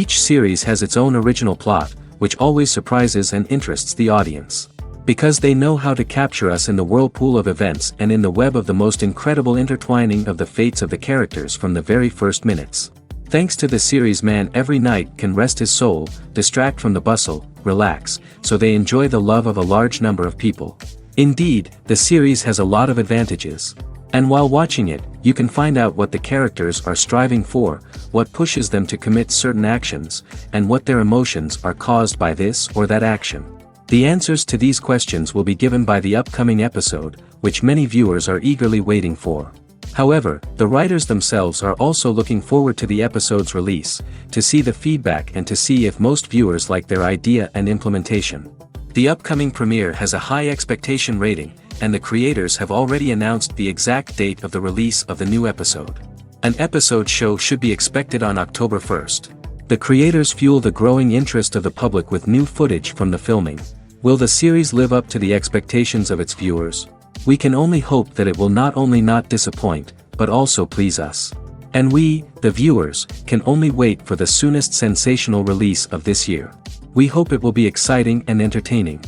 Each series has its own original plot, which always surprises and interests the audience. Because they know how to capture us in the whirlpool of events and in the web of the most incredible intertwining of the fates of the characters from the very first minutes. Thanks to the series, man every night can rest his soul, distract from the bustle, relax, so they enjoy the love of a large number of people. Indeed, the series has a lot of advantages. And while watching it, you can find out what the characters are striving for, what pushes them to commit certain actions, and what their emotions are caused by this or that action. The answers to these questions will be given by the upcoming episode, which many viewers are eagerly waiting for. However, the writers themselves are also looking forward to the episode's release, to see the feedback and to see if most viewers like their idea and implementation. The upcoming premiere has a high expectation rating, and the creators have already announced the exact date of the release of the new episode. An episode show should be expected on October 1st. The creators fuel the growing interest of the public with new footage from the filming. Will the series live up to the expectations of its viewers? We can only hope that it will not only not disappoint, but also please us. And we, the viewers, can only wait for the soonest sensational release of this year. We hope it will be exciting and entertaining.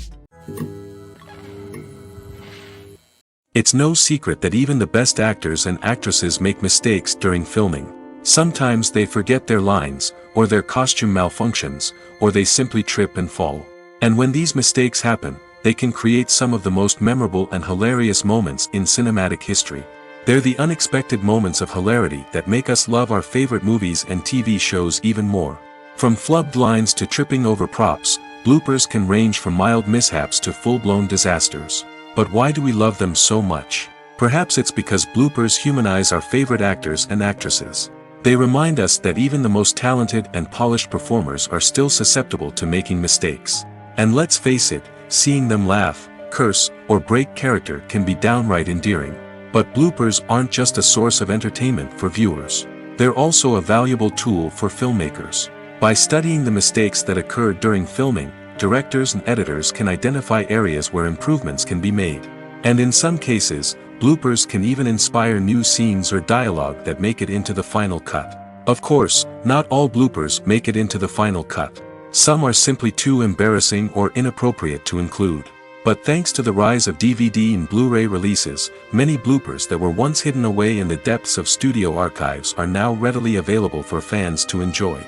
It's no secret that even the best actors and actresses make mistakes during filming. Sometimes they forget their lines, or their costume malfunctions, or they simply trip and fall. And when these mistakes happen, they can create some of the most memorable and hilarious moments in cinematic history. They're the unexpected moments of hilarity that make us love our favorite movies and TV shows even more. From flubbed lines to tripping over props, bloopers can range from mild mishaps to full-blown disasters. But why do we love them so much? Perhaps it's because bloopers humanize our favorite actors and actresses. They remind us that even the most talented and polished performers are still susceptible to making mistakes. And let's face it, seeing them laugh, curse, or break character can be downright endearing. But bloopers aren't just a source of entertainment for viewers. They're also a valuable tool for filmmakers. By studying the mistakes that occurred during filming, directors and editors can identify areas where improvements can be made. And in some cases, bloopers can even inspire new scenes or dialogue that make it into the final cut. Of course, not all bloopers make it into the final cut. Some are simply too embarrassing or inappropriate to include. But thanks to the rise of DVD and Blu-ray releases, many bloopers that were once hidden away in the depths of studio archives are now readily available for fans to enjoy.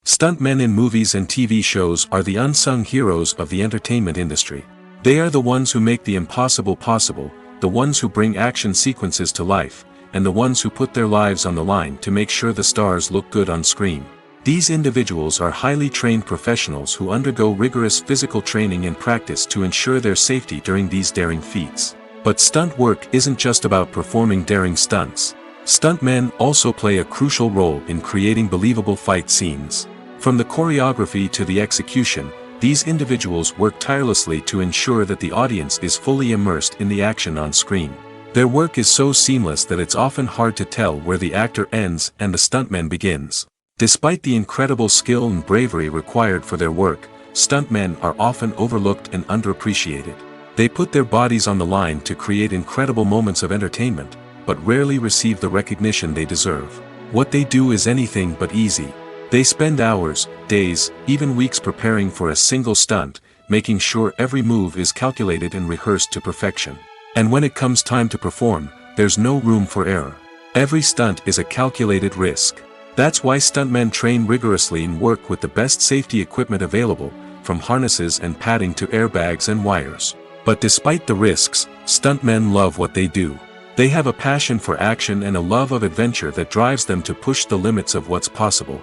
Stuntmen in movies and TV shows are the unsung heroes of the entertainment industry. They are the ones who make the impossible possible, the ones who bring action sequences to life, and the ones who put their lives on the line to make sure the stars look good on screen. These individuals are highly trained professionals who undergo rigorous physical training and practice to ensure their safety during these daring feats. But stunt work isn't just about performing daring stunts. Stuntmen also play a crucial role in creating believable fight scenes. From the choreography to the execution, these individuals work tirelessly to ensure that the audience is fully immersed in the action on screen. Their work is so seamless that it's often hard to tell where the actor ends and the stuntman begins. Despite the incredible skill and bravery required for their work, stuntmen are often overlooked and underappreciated. They put their bodies on the line to create incredible moments of entertainment, but rarely receive the recognition they deserve. What they do is anything but easy. They spend hours, days, even weeks preparing for a single stunt, making sure every move is calculated and rehearsed to perfection. And when it comes time to perform, there's no room for error. Every stunt is a calculated risk. That's why stuntmen train rigorously and work with the best safety equipment available, from harnesses and padding to airbags and wires. But despite the risks, stuntmen love what they do. They have a passion for action and a love of adventure that drives them to push the limits of what's possible.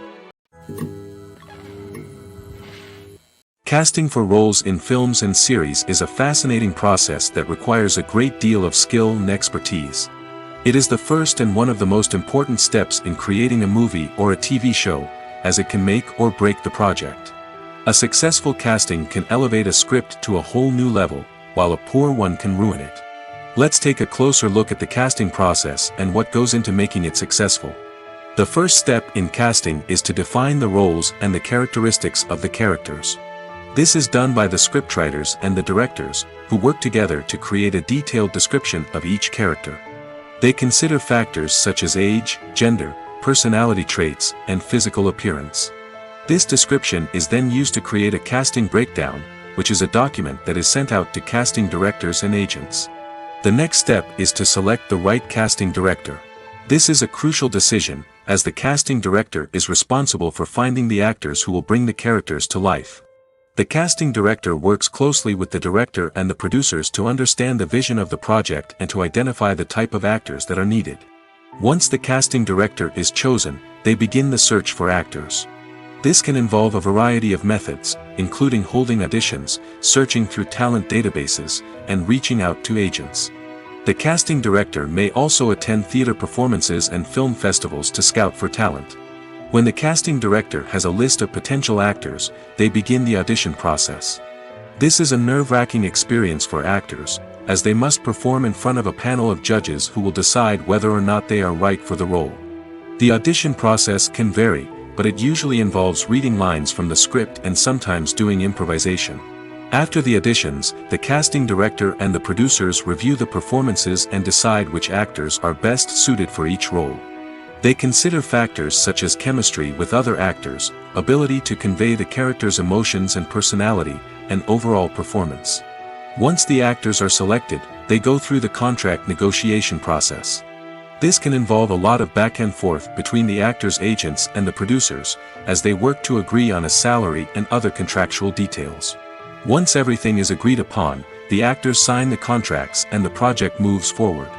Casting for roles in films and series is a fascinating process that requires a great deal of skill and expertise. It is the first and one of the most important steps in creating a movie or a TV show, as it can make or break the project. A successful casting can elevate a script to a whole new level, while a poor one can ruin it. Let's take a closer look at the casting process and what goes into making it successful. The first step in casting is to define the roles and the characteristics of the characters. This is done by the scriptwriters and the directors, who work together to create a detailed description of each character. They consider factors such as age, gender, personality traits, and physical appearance. This description is then used to create a casting breakdown, which is a document that is sent out to casting directors and agents. The next step is to select the right casting director. This is a crucial decision, as the casting director is responsible for finding the actors who will bring the characters to life. The casting director works closely with the director and the producers to understand the vision of the project and to identify the type of actors that are needed. Once the casting director is chosen, they begin the search for actors. This can involve a variety of methods, including holding auditions, searching through talent databases, and reaching out to agents. The casting director may also attend theater performances and film festivals to scout for talent. When the casting director has a list of potential actors, they begin the audition process. This is a nerve-wracking experience for actors, as they must perform in front of a panel of judges who will decide whether or not they are right for the role. The audition process can vary, but it usually involves reading lines from the script and sometimes doing improvisation. After the auditions, the casting director and the producers review the performances and decide which actors are best suited for each role. They consider factors such as chemistry with other actors, ability to convey the character's emotions and personality, and overall performance. Once the actors are selected, they go through the contract negotiation process. This can involve a lot of back and forth between the actors' agents and the producers, as they work to agree on a salary and other contractual details. Once everything is agreed upon, the actors sign the contracts and the project moves forward.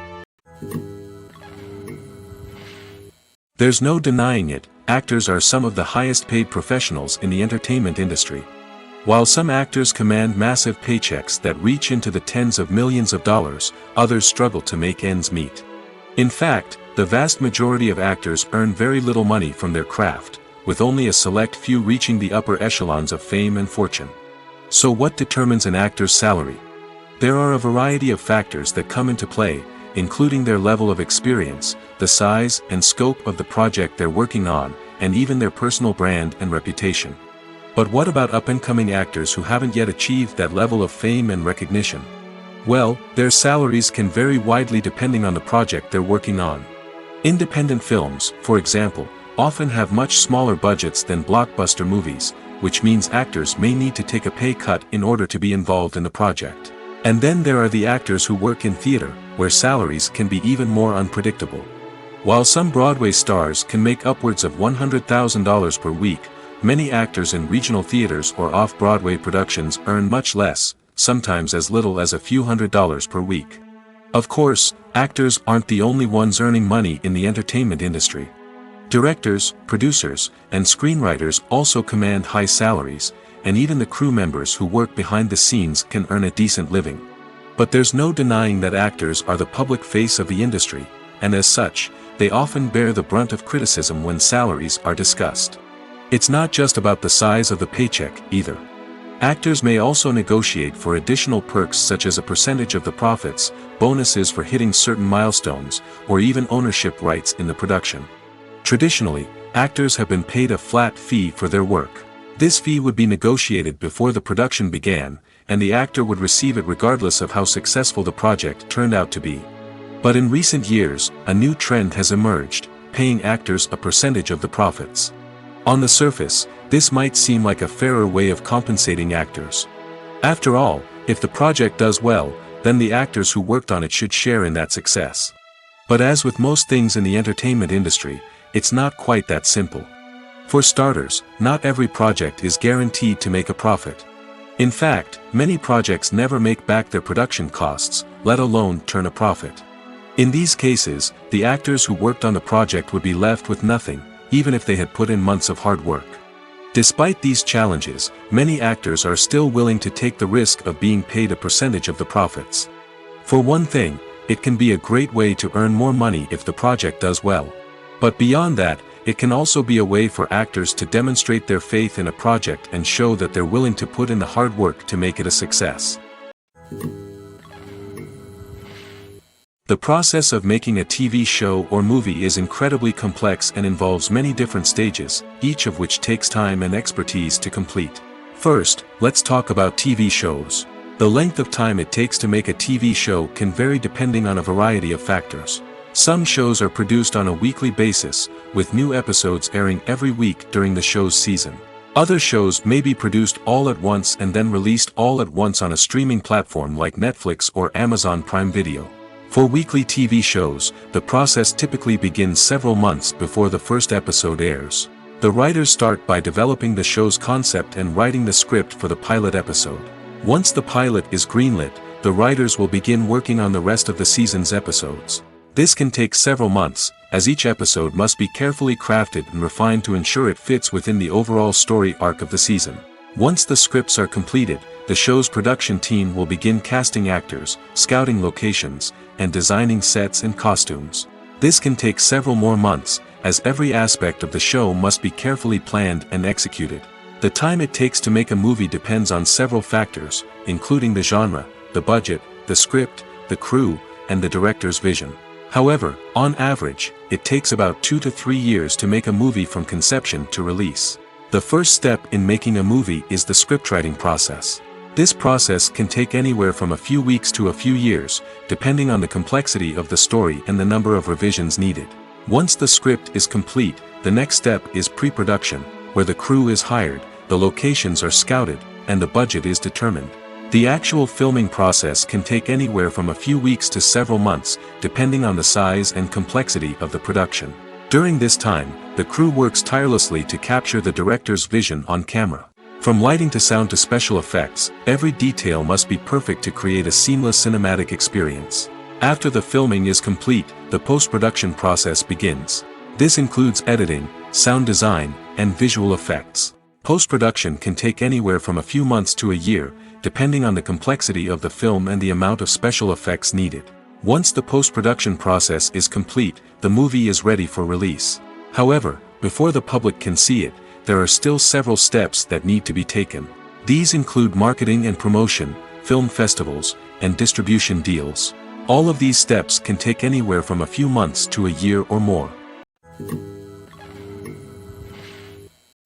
There's no denying it, actors are some of the highest paid professionals in the entertainment industry. While some actors command massive paychecks that reach into the tens of millions of dollars, others struggle to make ends meet. In fact, the vast majority of actors earn very little money from their craft, with only a select few reaching the upper echelons of fame and fortune. So what determines an actor's salary? There are a variety of factors that come into play, including their level of experience, the size and scope of the project they're working on, and even their personal brand and reputation. But what about up-and-coming actors who haven't yet achieved that level of fame and recognition? Well, their salaries can vary widely depending on the project they're working on. Independent films, for example, often have much smaller budgets than blockbuster movies, which means actors may need to take a pay cut in order to be involved in the project. And then there are the actors who work in theater, where salaries can be even more unpredictable. While some Broadway stars can make upwards of $100,000 per week, many actors in regional theaters or off-Broadway productions earn much less, sometimes as little as a few $100s per week. Of course, actors aren't the only ones earning money in the entertainment industry. Directors, producers, and screenwriters also command high salaries, and even the crew members who work behind the scenes can earn a decent living. But there's no denying that actors are the public face of the industry, and as such, they often bear the brunt of criticism when salaries are discussed. It's not just about the size of the paycheck, either. Actors may also negotiate for additional perks such as a percentage of the profits, bonuses for hitting certain milestones, or even ownership rights in the production. Traditionally, actors have been paid a flat fee for their work. This fee would be negotiated before the production began, and the actor would receive it regardless of how successful the project turned out to be. But in recent years, a new trend has emerged, paying actors a percentage of the profits. On the surface, this might seem like a fairer way of compensating actors. After all, if the project does well, then the actors who worked on it should share in that success. But as with most things in the entertainment industry, it's not quite that simple. For starters, not every project is guaranteed to make a profit. In fact, many projects never make back their production costs, let alone turn a profit. In these cases, the actors who worked on the project would be left with nothing, even if they had put in months of hard work. Despite these challenges, many actors are still willing to take the risk of being paid a percentage of the profits. For one thing, it can be a great way to earn more money if the project does well. But beyond that, it can also be a way for actors to demonstrate their faith in a project and show that they're willing to put in the hard work to make it a success. The process of making a TV show or movie is incredibly complex and involves many different stages, each of which takes time and expertise to complete. First, let's talk about TV shows. The length of time it takes to make a TV show can vary depending on a variety of factors. Some shows are produced on a weekly basis, with new episodes airing every week during the show's season. Other shows may be produced all at once and then released all at once on a streaming platform like Netflix or Amazon Prime Video. For weekly TV shows, the process typically begins several months before the first episode airs. The writers start by developing the show's concept and writing the script for the pilot episode. Once the pilot is greenlit, the writers will begin working on the rest of the season's episodes. This can take several months, as each episode must be carefully crafted and refined to ensure it fits within the overall story arc of the season. Once the scripts are completed, the show's production team will begin casting actors, scouting locations, and designing sets and costumes. This can take several more months, as every aspect of the show must be carefully planned and executed. The time it takes to make a movie depends on several factors, including the genre, the budget, the script, the crew, and the director's vision. However, on average, it takes about 2 to 3 years to make a movie from conception to release. The first step in making a movie is the scriptwriting process. This process can take anywhere from a few weeks to a few years, depending on the complexity of the story and the number of revisions needed. Once the script is complete, the next step is pre-production, where the crew is hired, the locations are scouted, and the budget is determined. The actual filming process can take anywhere from a few weeks to several months, depending on the size and complexity of the production. During this time, the crew works tirelessly to capture the director's vision on camera. From lighting to sound to special effects, every detail must be perfect to create a seamless cinematic experience. After the filming is complete, the post-production process begins. This includes editing, sound design, and visual effects. Post-production can take anywhere from a few months to a year, depending on the complexity of the film and the amount of special effects needed. Once the post-production process is complete, the movie is ready for release. However, before the public can see it, there are still several steps that need to be taken. These include marketing and promotion, film festivals, and distribution deals. All of these steps can take anywhere from a few months to a year or more.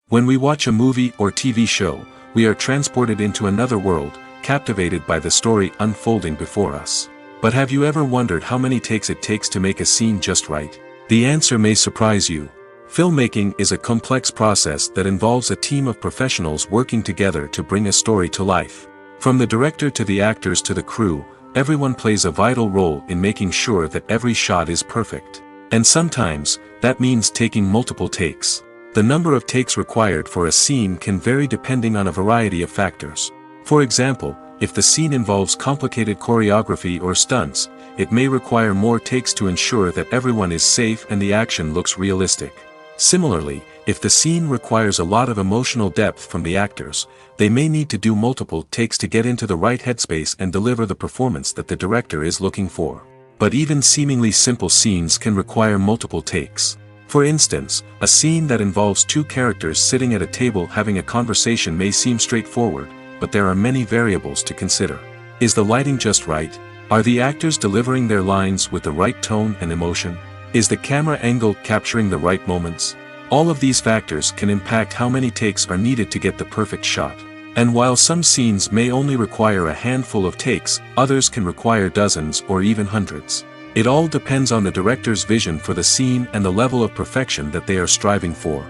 When we watch a movie or TV show, we are transported into another world, captivated by the story unfolding before us. But have you ever wondered how many takes it takes to make a scene just right? The answer may surprise you. Filmmaking is a complex process that involves a team of professionals working together to bring a story to life. From the director to the actors to the crew, everyone plays a vital role in making sure that every shot is perfect. And sometimes, that means taking multiple takes. The number of takes required for a scene can vary depending on a variety of factors. For example, if the scene involves complicated choreography or stunts, it may require more takes to ensure that everyone is safe and the action looks realistic. Similarly, if the scene requires a lot of emotional depth from the actors, they may need to do multiple takes to get into the right headspace and deliver the performance that the director is looking for. But even seemingly simple scenes can require multiple takes. For instance, a scene that involves two characters sitting at a table having a conversation may seem straightforward, but there are many variables to consider. Is the lighting just right? Are the actors delivering their lines with the right tone and emotion? Is the camera angle capturing the right moments? All of these factors can impact how many takes are needed to get the perfect shot. And while some scenes may only require a handful of takes, others can require dozens or even hundreds. It all depends on the director's vision for the scene and the level of perfection that they are striving for.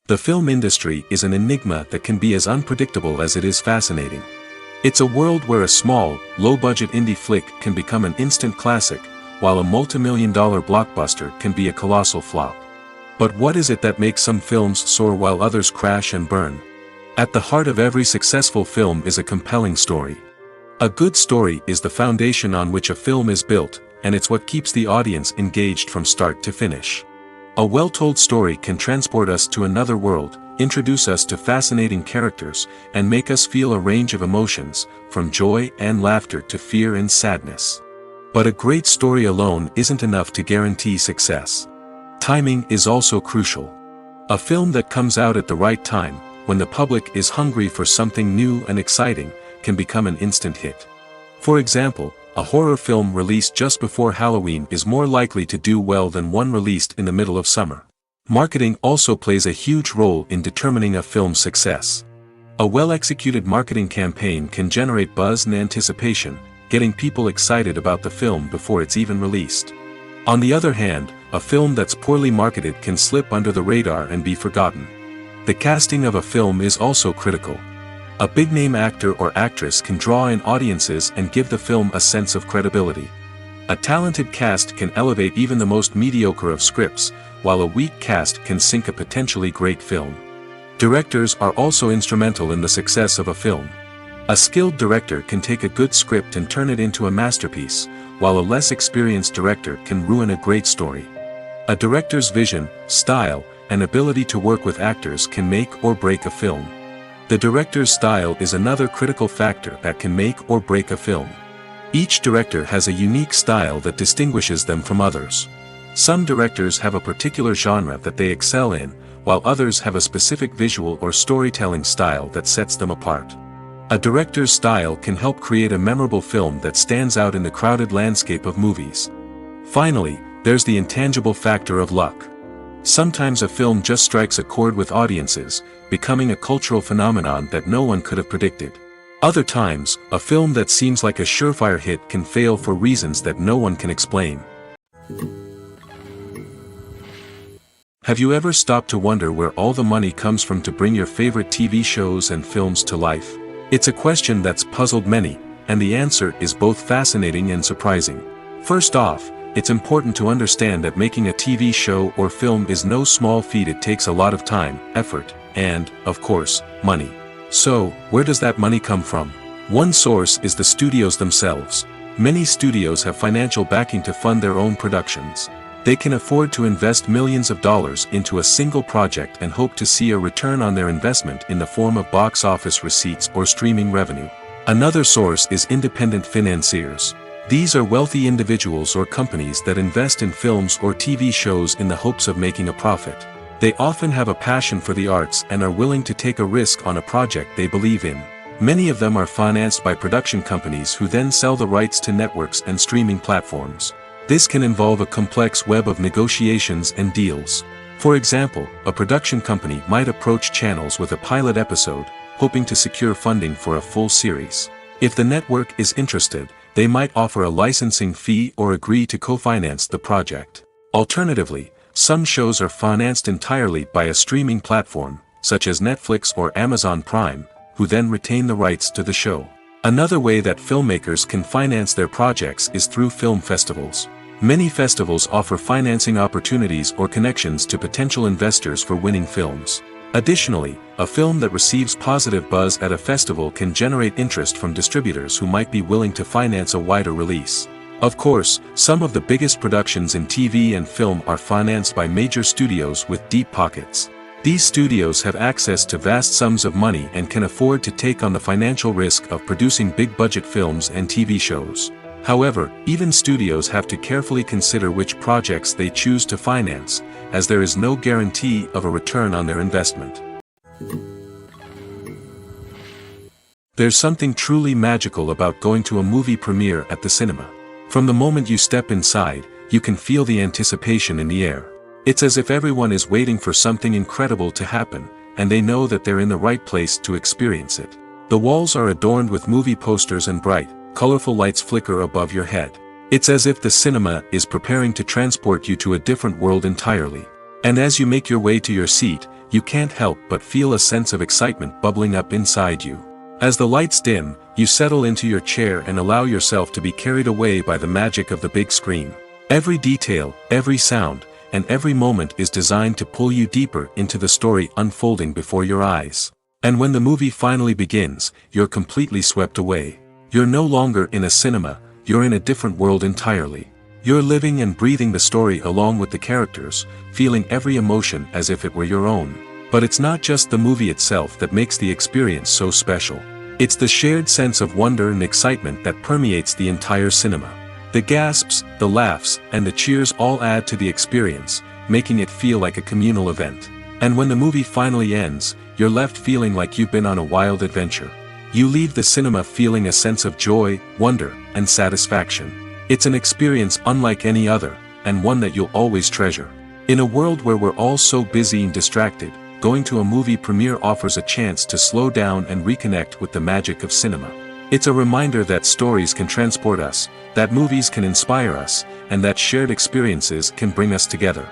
The film industry is an enigma that can be as unpredictable as it is fascinating. It's a world where a small, low-budget indie flick can become an instant classic, while a multi-million-dollar blockbuster can be a colossal flop. But what is it that makes some films soar while others crash and burn? At the heart of every successful film is a compelling story. A good story is the foundation on which a film is built, and it's what keeps the audience engaged from start to finish. A well-told story can transport us to another world, introduce us to fascinating characters, and make us feel a range of emotions, from joy and laughter to fear and sadness. But a great story alone isn't enough to guarantee success. Timing is also crucial. A film that comes out at the right time, when the public is hungry for something new and exciting, can become an instant hit. For example, a horror film released just before Halloween is more likely to do well than one released in the middle of summer. Marketing also plays a huge role in determining a film's success. A well-executed marketing campaign can generate buzz and anticipation, getting people excited about the film before it's even released. On the other hand, a film that's poorly marketed can slip under the radar and be forgotten. The casting of a film is also critical. A big-name actor or actress can draw in audiences and give the film a sense of credibility. A talented cast can elevate even the most mediocre of scripts, while a weak cast can sink a potentially great film. Directors are also instrumental in the success of a film. A skilled director can take a good script and turn it into a masterpiece, while a less experienced director can ruin a great story. A director's vision, style, and ability to work with actors can make or break a film. The director's style is another critical factor that can make or break a film. Each director has a unique style that distinguishes them from others. Some directors have a particular genre that they excel in, while others have a specific visual or storytelling style that sets them apart. A director's style can help create a memorable film that stands out in the crowded landscape of movies. Finally, there's the intangible factor of luck. Sometimes a film just strikes a chord with audiences, becoming a cultural phenomenon that no one could have predicted. Other times, a film that seems like a surefire hit can fail for reasons that no one can explain. Have you ever stopped to wonder where all the money comes from to bring your favorite TV shows and films to life? It's a question that's puzzled many, and the answer is both fascinating and surprising. First off, it's important to understand that making a TV show or film is no small feat. It takes a lot of time, effort, and, of course, money. So, where does that money come from? One source is the studios themselves. Many studios have financial backing to fund their own productions. They can afford to invest millions of dollars into a single project and hope to see a return on their investment in the form of box office receipts or streaming revenue. Another source is independent financiers. These are wealthy individuals or companies that invest in films or TV shows in the hopes of making a profit. They often have a passion for the arts and are willing to take a risk on a project they believe in. Many of them are financed by production companies who then sell the rights to networks and streaming platforms. This can involve a complex web of negotiations and deals. For example, a production company might approach channels with a pilot episode, hoping to secure funding for a full series. If the network is interested, they might offer a licensing fee or agree to co-finance the project. Alternatively, some shows are financed entirely by a streaming platform, such as Netflix or Amazon Prime, who then retain the rights to the show. Another way that filmmakers can finance their projects is through film festivals. Many festivals offer financing opportunities or connections to potential investors for winning films. Additionally, a film that receives positive buzz at a festival can generate interest from distributors who might be willing to finance a wider release. Of course, some of the biggest productions in TV and film are financed by major studios with deep pockets. These studios have access to vast sums of money and can afford to take on the financial risk of producing big-budget films and TV shows. However, even studios have to carefully consider which projects they choose to finance, as there is no guarantee of a return on their investment. There's something truly magical about going to a movie premiere at the cinema. From the moment you step inside, you can feel the anticipation in the air. It's as if everyone is waiting for something incredible to happen, and they know that they're in the right place to experience it. The walls are adorned with movie posters and bright, colorful lights flicker above your head. It's as if the cinema is preparing to transport you to a different world entirely. And as you make your way to your seat, you can't help but feel a sense of excitement bubbling up inside you. As the lights dim, you settle into your chair and allow yourself to be carried away by the magic of the big screen. Every detail, every sound, and every moment is designed to pull you deeper into the story unfolding before your eyes. And when the movie finally begins, you're completely swept away. You're no longer in a cinema, you're in a different world entirely. You're living and breathing the story along with the characters, feeling every emotion as if it were your own. But it's not just the movie itself that makes the experience so special. It's the shared sense of wonder and excitement that permeates the entire cinema. The gasps, the laughs, and the cheers all add to the experience, making it feel like a communal event. And when the movie finally ends, you're left feeling like you've been on a wild adventure. You leave the cinema feeling a sense of joy, wonder, and satisfaction. It's an experience unlike any other, and one that you'll always treasure. In a world where we're all so busy and distracted, going to a movie premiere offers a chance to slow down and reconnect with the magic of cinema. It's a reminder that stories can transport us, that movies can inspire us, and that shared experiences can bring us together.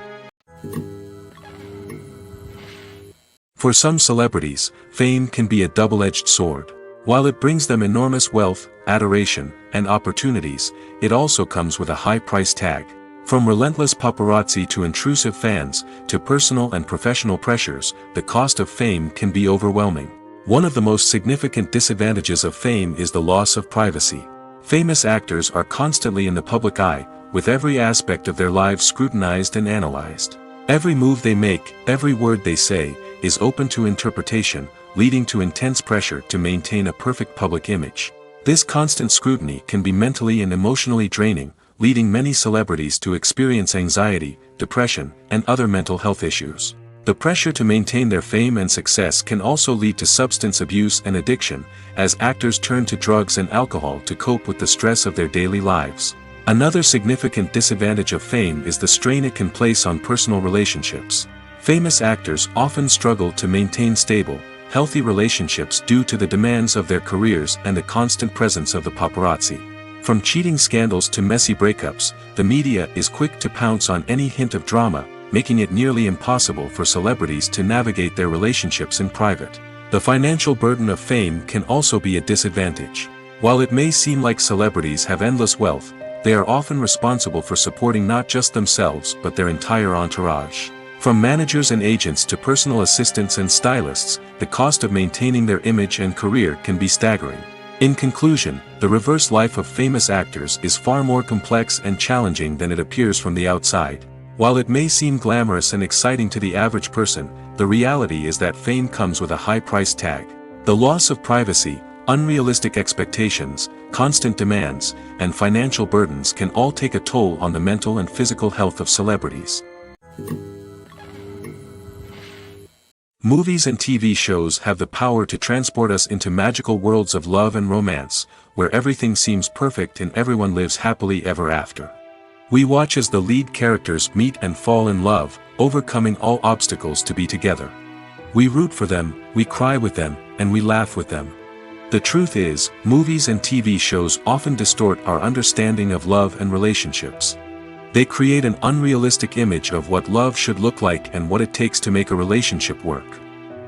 For some celebrities, fame can be a double-edged sword. While it brings them enormous wealth, adoration, and opportunities, it also comes with a high price tag. From relentless paparazzi to intrusive fans, to personal and professional pressures, the cost of fame can be overwhelming. One of the most significant disadvantages of fame is the loss of privacy. Famous actors are constantly in the public eye, with every aspect of their lives scrutinized and analyzed. Every move they make, every word they say, is open to interpretation, leading to intense pressure to maintain a perfect public image. This constant scrutiny can be mentally and emotionally draining, leading many celebrities to experience anxiety, depression, and other mental health issues. The pressure to maintain their fame and success can also lead to substance abuse and addiction, as actors turn to drugs and alcohol to cope with the stress of their daily lives. Another significant disadvantage of fame is the strain it can place on personal relationships. Famous actors often struggle to maintain stable, healthy relationships due to the demands of their careers and the constant presence of the paparazzi. From cheating scandals to messy breakups, the media is quick to pounce on any hint of drama, making it nearly impossible for celebrities to navigate their relationships in private. The financial burden of fame can also be a disadvantage. While it may seem like celebrities have endless wealth, they are often responsible for supporting not just themselves but their entire entourage. From managers and agents to personal assistants and stylists, the cost of maintaining their image and career can be staggering. In conclusion, the reverse life of famous actors is far more complex and challenging than it appears from the outside. While it may seem glamorous and exciting to the average person, the reality is that fame comes with a high price tag. The loss of privacy, unrealistic expectations, constant demands, and financial burdens can all take a toll on the mental and physical health of celebrities. Movies and TV shows have the power to transport us into magical worlds of love and romance, where everything seems perfect and everyone lives happily ever after. We watch as the lead characters meet and fall in love, overcoming all obstacles to be together. We root for them, we cry with them, and we laugh with them. The truth is, movies and TV shows often distort our understanding of love and relationships. They create an unrealistic image of what love should look like and what it takes to make a relationship work.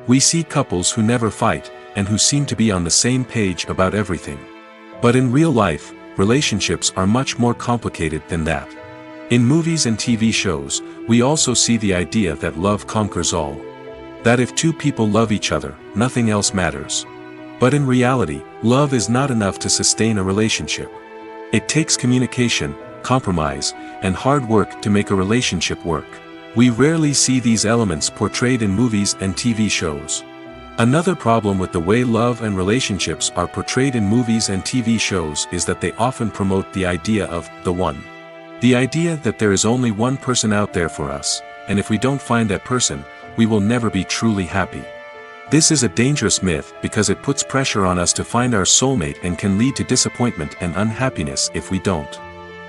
We see couples who never fight, and who seem to be on the same page about everything. But in real life, relationships are much more complicated than that. In movies and TV shows, we also see the idea that love conquers all. That if two people love each other, nothing else matters. But in reality, love is not enough to sustain a relationship. It takes communication, compromise, and hard work to make a relationship work. We rarely see these elements portrayed in movies and TV shows. Another problem with the way love and relationships are portrayed in movies and TV shows is that they often promote the idea of the one. The idea that there is only one person out there for us, and if we don't find that person, we will never be truly happy. This is a dangerous myth because it puts pressure on us to find our soulmate and can lead to disappointment and unhappiness if we don't.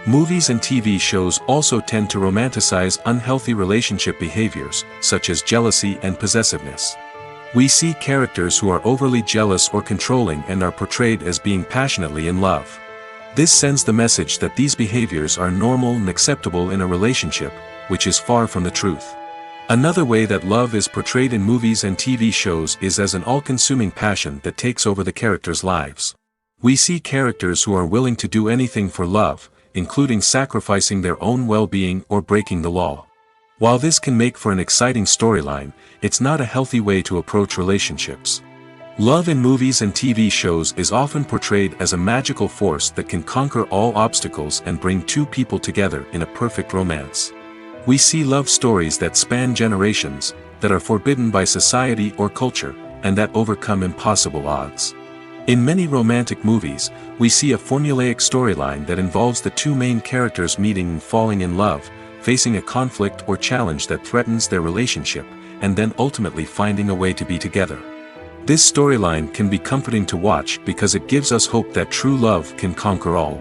Movies and TV shows also tend to romanticize unhealthy relationship behaviors, such as jealousy and possessiveness. We see characters who are overly jealous or controlling and are portrayed as being passionately in love. This sends the message that these behaviors are normal and acceptable in a relationship, which is far from the truth. Another way that love is portrayed in movies and TV shows is as an all-consuming passion that takes over the characters' lives. We see characters who are willing to do anything for love, including sacrificing their own well-being or breaking the law. While this can make for an exciting storyline, it's not a healthy way to approach relationships. Love in movies and TV shows is often portrayed as a magical force that can conquer all obstacles and bring two people together in a perfect romance. We see love stories that span generations, that are forbidden by society or culture, and that overcome impossible odds. In many romantic movies, we see a formulaic storyline that involves the two main characters meeting and falling in love, facing a conflict or challenge that threatens their relationship, and then ultimately finding a way to be together. This storyline can be comforting to watch because it gives us hope that true love can conquer all.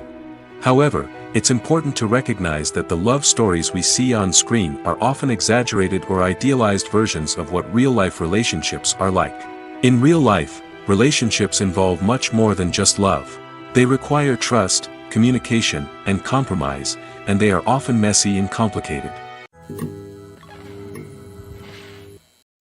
However, it's important to recognize that the love stories we see on screen are often exaggerated or idealized versions of what real-life relationships are like. In real life, relationships involve much more than just love. They require trust, communication, and compromise, and they are often messy and complicated.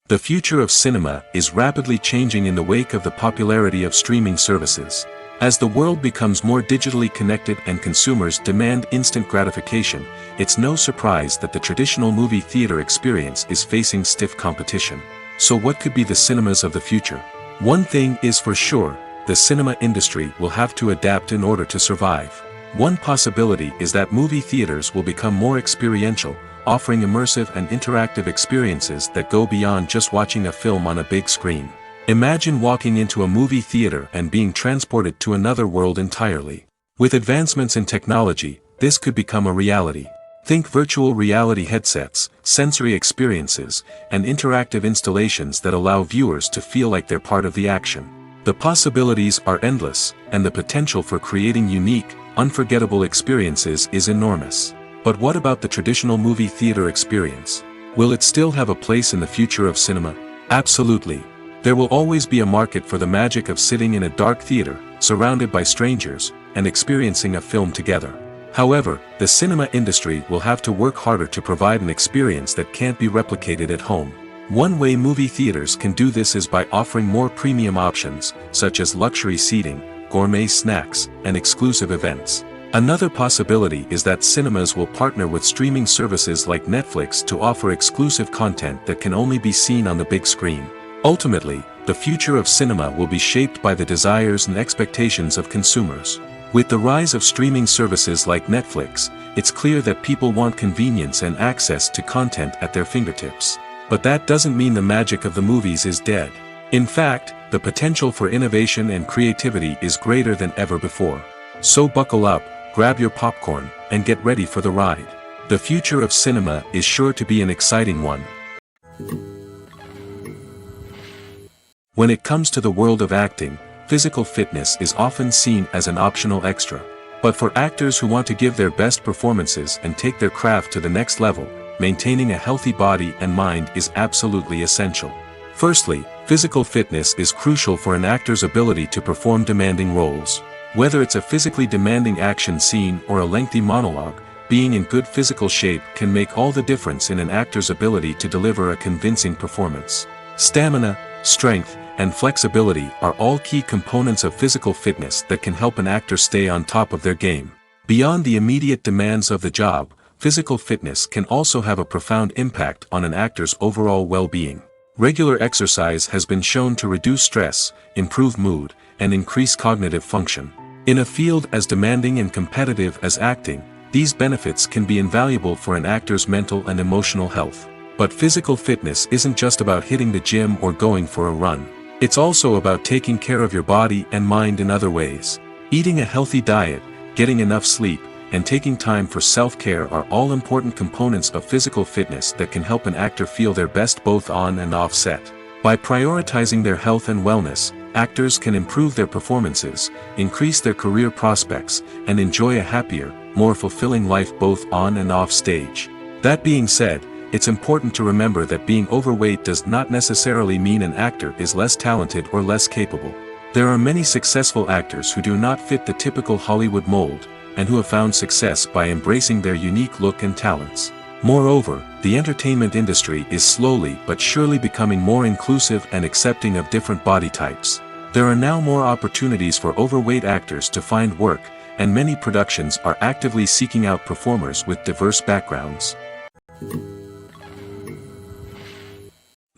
The future of cinema is rapidly changing in the wake of the popularity of streaming services. As the world becomes more digitally connected and consumers demand instant gratification, it's no surprise that the traditional movie theater experience is facing stiff competition. So what could be the cinemas of the future? One thing is for sure, the cinema industry will have to adapt in order to survive. One possibility is that movie theaters will become more experiential, offering immersive and interactive experiences that go beyond just watching a film on a big screen. Imagine walking into a movie theater and being transported to another world entirely. With advancements in technology, this could become a reality. Think virtual reality headsets, sensory experiences, and interactive installations that allow viewers to feel like they're part of the action. The possibilities are endless, and the potential for creating unique, unforgettable experiences is enormous. But what about the traditional movie theater experience? Will it still have a place in the future of cinema? Absolutely. There will always be a market for the magic of sitting in a dark theater, surrounded by strangers, and experiencing a film together. However, the cinema industry will have to work harder to provide an experience that can't be replicated at home. One way movie theaters can do this is by offering more premium options, such as luxury seating, gourmet snacks, and exclusive events. Another possibility is that cinemas will partner with streaming services like Netflix to offer exclusive content that can only be seen on the big screen. Ultimately, the future of cinema will be shaped by the desires and expectations of consumers. With the rise of streaming services like Netflix, it's clear that people want convenience and access to content at their fingertips. But that doesn't mean the magic of the movies is dead. In fact, the potential for innovation and creativity is greater than ever before. So buckle up, grab your popcorn, and get ready for the ride. The future of cinema is sure to be an exciting one. When it comes to the world of acting, physical fitness is often seen as an optional extra. But for actors who want to give their best performances and take their craft to the next level, maintaining a healthy body and mind is absolutely essential. Firstly, physical fitness is crucial for an actor's ability to perform demanding roles. Whether it's a physically demanding action scene or a lengthy monologue, being in good physical shape can make all the difference in an actor's ability to deliver a convincing performance. Stamina, strength, and flexibility are all key components of physical fitness that can help an actor stay on top of their game. Beyond the immediate demands of the job, physical fitness can also have a profound impact on an actor's overall well-being. Regular exercise has been shown to reduce stress, improve mood, and increase cognitive function. In a field as demanding and competitive as acting, these benefits can be invaluable for an actor's mental and emotional health. But physical fitness isn't just about hitting the gym or going for a run. It's also about taking care of your body and mind in other ways. Eating a healthy diet, getting enough sleep, and taking time for self-care are all important components of physical fitness that can help an actor feel their best both on and off set. By prioritizing their health and wellness, actors can improve their performances, increase their career prospects, and enjoy a happier, more fulfilling life both on and off stage. That being said, it's important to remember that being overweight does not necessarily mean an actor is less talented or less capable. There are many successful actors who do not fit the typical Hollywood mold, and who have found success by embracing their unique look and talents. Moreover, the entertainment industry is slowly but surely becoming more inclusive and accepting of different body types. There are now more opportunities for overweight actors to find work, and many productions are actively seeking out performers with diverse backgrounds.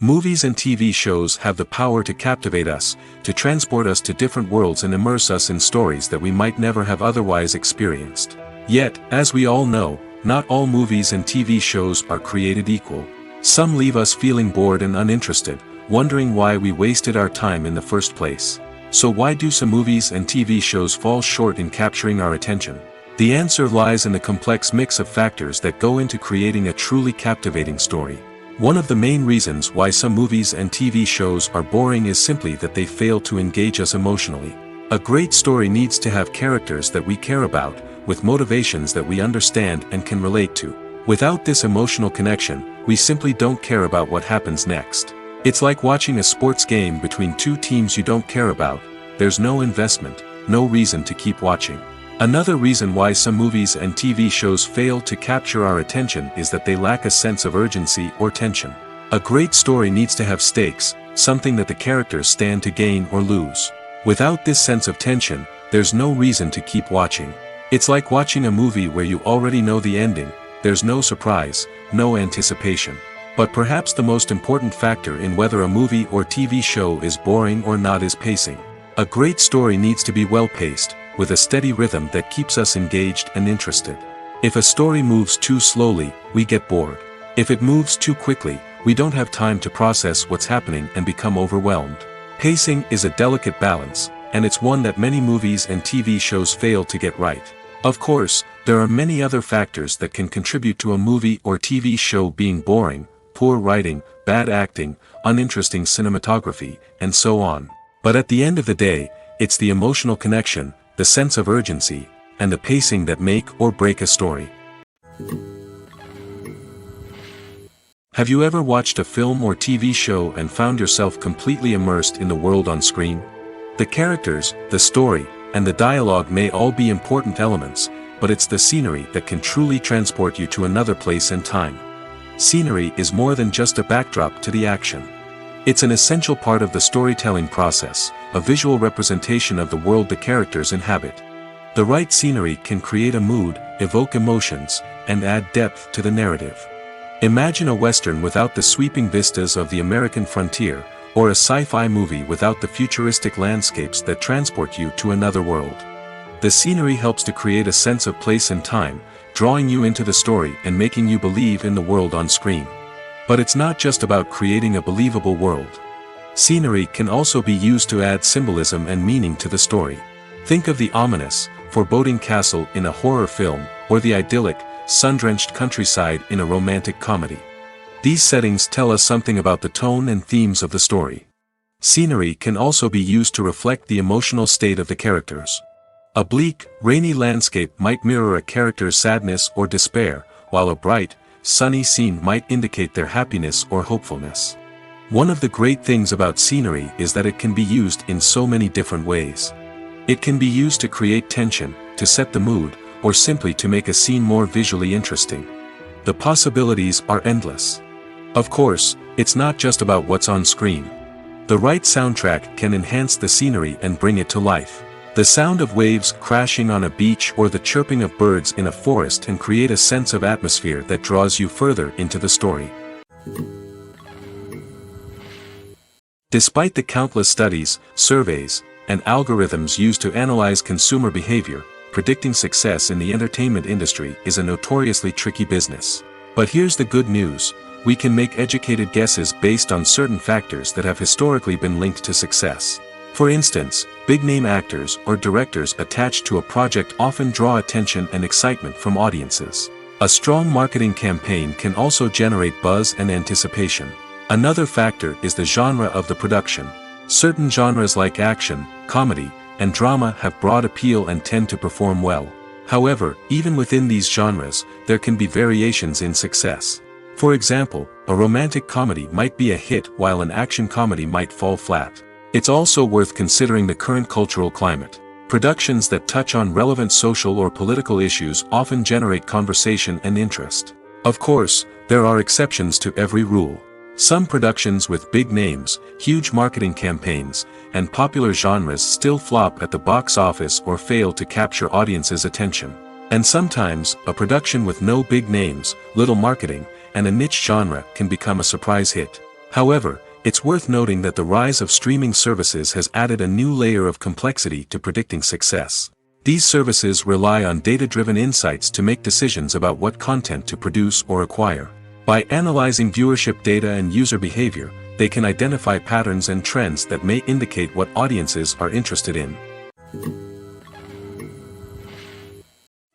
Movies and TV shows have the power to captivate us, to transport us to different worlds and immerse us in stories that we might never have otherwise experienced. Yet, as we all know, not all movies and TV shows are created equal. Some leave us feeling bored and uninterested, wondering why we wasted our time in the first place. So why do some movies and TV shows fall short in capturing our attention? The answer lies in the complex mix of factors that go into creating a truly captivating story. One of the main reasons why some movies and TV shows are boring is simply that they fail to engage us emotionally. A great story needs to have characters that we care about, with motivations that we understand and can relate to. Without this emotional connection, we simply don't care about what happens next. It's like watching a sports game between two teams you don't care about. There's no investment, no reason to keep watching. Another reason why some movies and TV shows fail to capture our attention is that they lack a sense of urgency or tension. A great story needs to have stakes, something that the characters stand to gain or lose. Without this sense of tension, there's no reason to keep watching. It's like watching a movie where you already know the ending. There's no surprise, no anticipation. But perhaps the most important factor in whether a movie or TV show is boring or not is pacing. A great story needs to be well-paced, with a steady rhythm that keeps us engaged and interested. If a story moves too slowly, we get bored. If it moves too quickly, we don't have time to process what's happening and become overwhelmed. Pacing is a delicate balance, and it's one that many movies and TV shows fail to get right. Of course, there are many other factors that can contribute to a movie or TV show being boring: poor writing, bad acting, uninteresting cinematography, and so on. But at the end of the day, it's the emotional connection, the sense of urgency, and the pacing that make or break a story. Have you ever watched a film or TV show and found yourself completely immersed in the world on screen? The characters, the story, and the dialogue may all be important elements, but it's the scenery that can truly transport you to another place and time. Scenery is more than just a backdrop to the action. It's an essential part of the storytelling process, a visual representation of the world the characters inhabit. The right scenery can create a mood, evoke emotions, and add depth to the narrative. Imagine a Western without the sweeping vistas of the American frontier, or a sci-fi movie without the futuristic landscapes that transport you to another world. The scenery helps to create a sense of place and time, drawing you into the story and making you believe in the world on screen. But it's not just about creating a believable world. Scenery can also be used to add symbolism and meaning to the story. Think of the ominous, foreboding castle in a horror film, or the idyllic, sun-drenched countryside in a romantic comedy. These settings tell us something about the tone and themes of the story. Scenery can also be used to reflect the emotional state of the characters. A bleak, rainy landscape might mirror a character's sadness or despair, while a bright, sunny scene might indicate their happiness or hopefulness. One of the great things about scenery is that it can be used in so many different ways. It can be used to create tension, to set the mood, or simply to make a scene more visually interesting. The possibilities are endless. Of course, it's not just about what's on screen. The right soundtrack can enhance the scenery and bring it to life. The sound of waves crashing on a beach or the chirping of birds in a forest can create a sense of atmosphere that draws you further into the story. Despite the countless studies, surveys, and algorithms used to analyze consumer behavior, predicting success in the entertainment industry is a notoriously tricky business. But here's the good news: we can make educated guesses based on certain factors that have historically been linked to success. For instance, big-name actors or directors attached to a project often draw attention and excitement from audiences. A strong marketing campaign can also generate buzz and anticipation. Another factor is the genre of the production. Certain genres like action, comedy, and drama have broad appeal and tend to perform well. However, even within these genres, there can be variations in success. For example, a romantic comedy might be a hit while an action comedy might fall flat. It's also worth considering the current cultural climate. Productions that touch on relevant social or political issues often generate conversation and interest. Of course, there are exceptions to every rule. Some productions with big names, huge marketing campaigns, and popular genres still flop at the box office or fail to capture audiences' attention. And sometimes, a production with no big names, little marketing, and a niche genre can become a surprise hit. However, it's worth noting that the rise of streaming services has added a new layer of complexity to predicting success. These services rely on data-driven insights to make decisions about what content to produce or acquire. By analyzing viewership data and user behavior, they can identify patterns and trends that may indicate what audiences are interested in.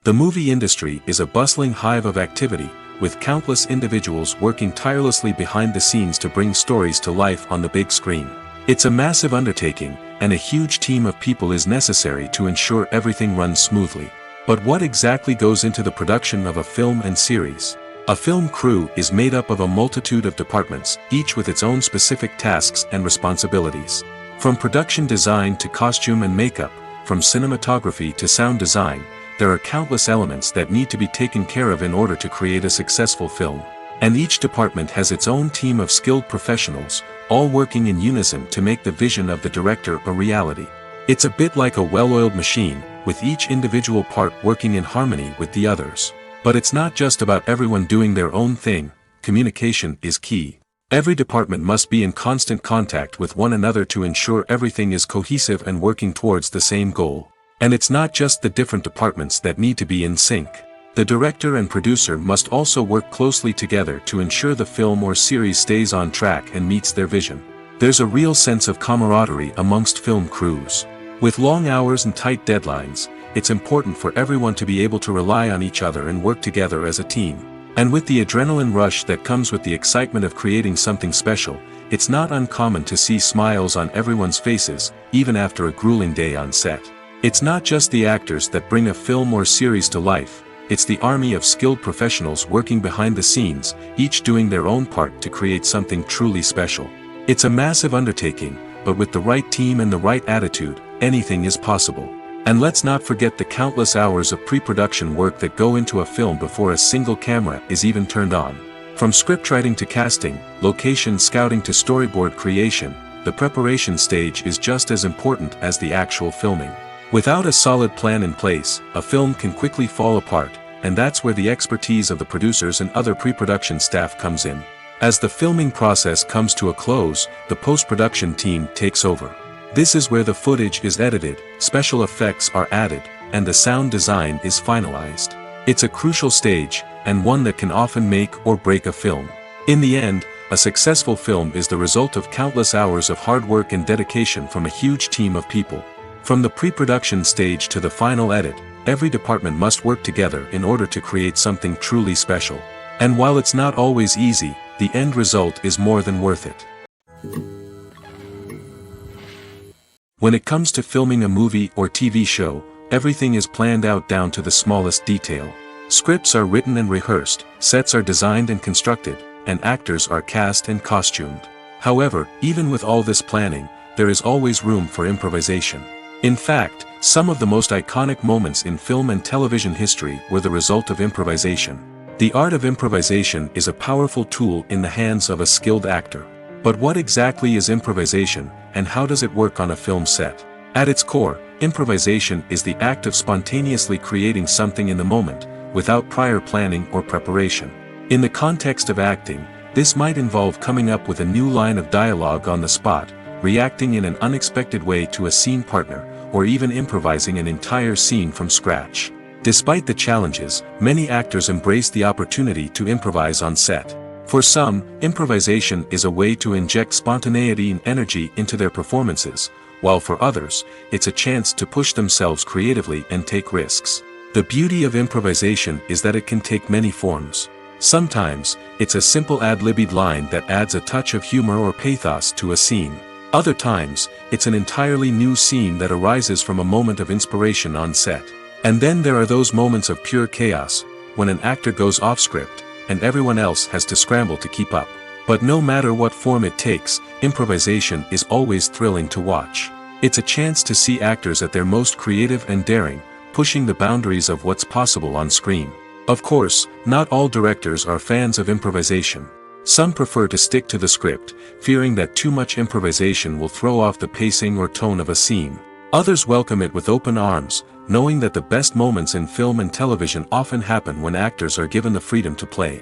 The movie industry is a bustling hive of activity, with countless individuals working tirelessly behind the scenes to bring stories to life on the big screen. It's a massive undertaking, and a huge team of people is necessary to ensure everything runs smoothly. But what exactly goes into the production of a film and series? A film crew is made up of a multitude of departments, each with its own specific tasks and responsibilities. From production design to costume and makeup, from cinematography to sound design, there are countless elements that need to be taken care of in order to create a successful film. And each department has its own team of skilled professionals, all working in unison to make the vision of the director a reality. It's a bit like a well-oiled machine, with each individual part working in harmony with the others. But it's not just about everyone doing their own thing. Communication is key. Every department must be in constant contact with one another to ensure everything is cohesive and working towards the same goal. And it's not just the different departments that need to be in sync. The director and producer must also work closely together to ensure the film or series stays on track and meets their vision. There's a real sense of camaraderie amongst film crews. With long hours and tight deadlines, it's important for everyone to be able to rely on each other and work together as a team. And with the adrenaline rush that comes with the excitement of creating something special, it's not uncommon to see smiles on everyone's faces, even after a grueling day on set. It's not just the actors that bring a film or series to life, it's the army of skilled professionals working behind the scenes, each doing their own part to create something truly special. It's a massive undertaking, but with the right team and the right attitude, anything is possible. And let's not forget the countless hours of pre-production work that go into a film before a single camera is even turned on. From scriptwriting to casting, location scouting to storyboard creation, the preparation stage is just as important as the actual filming. Without a solid plan in place, a film can quickly fall apart, and that's where the expertise of the producers and other pre-production staff comes in. As the filming process comes to a close, the post-production team takes over. This is where the footage is edited, special effects are added, and the sound design is finalized. It's a crucial stage, and one that can often make or break a film. In the end, a successful film is the result of countless hours of hard work and dedication from a huge team of people. From the pre-production stage to the final edit, every department must work together in order to create something truly special. And while it's not always easy, the end result is more than worth it. When it comes to filming a movie or TV show, everything is planned out down to the smallest detail. Scripts are written and rehearsed, sets are designed and constructed, and actors are cast and costumed. However, even with all this planning, there is always room for improvisation. In fact, some of the most iconic moments in film and television history were the result of improvisation. The art of improvisation is a powerful tool in the hands of a skilled actor. But what exactly is improvisation, and how does it work on a film set? At its core, improvisation is the act of spontaneously creating something in the moment, without prior planning or preparation. In the context of acting, this might involve coming up with a new line of dialogue on the spot, reacting in an unexpected way to a scene partner, or even improvising an entire scene from scratch. Despite the challenges, many actors embrace the opportunity to improvise on set. For some, improvisation is a way to inject spontaneity and energy into their performances, while for others, it's a chance to push themselves creatively and take risks. The beauty of improvisation is that it can take many forms. Sometimes, it's a simple ad-libbed line that adds a touch of humor or pathos to a scene. Other times, it's an entirely new scene that arises from a moment of inspiration on set. And then there are those moments of pure chaos, when an actor goes off script, and everyone else has to scramble to keep up. But no matter what form it takes, improvisation is always thrilling to watch. It's a chance to see actors at their most creative and daring, pushing the boundaries of what's possible on screen. Of course, not all directors are fans of improvisation. Some prefer to stick to the script, fearing that too much improvisation will throw off the pacing or tone of a scene. Others welcome it with open arms, knowing that the best moments in film and television often happen when actors are given the freedom to play.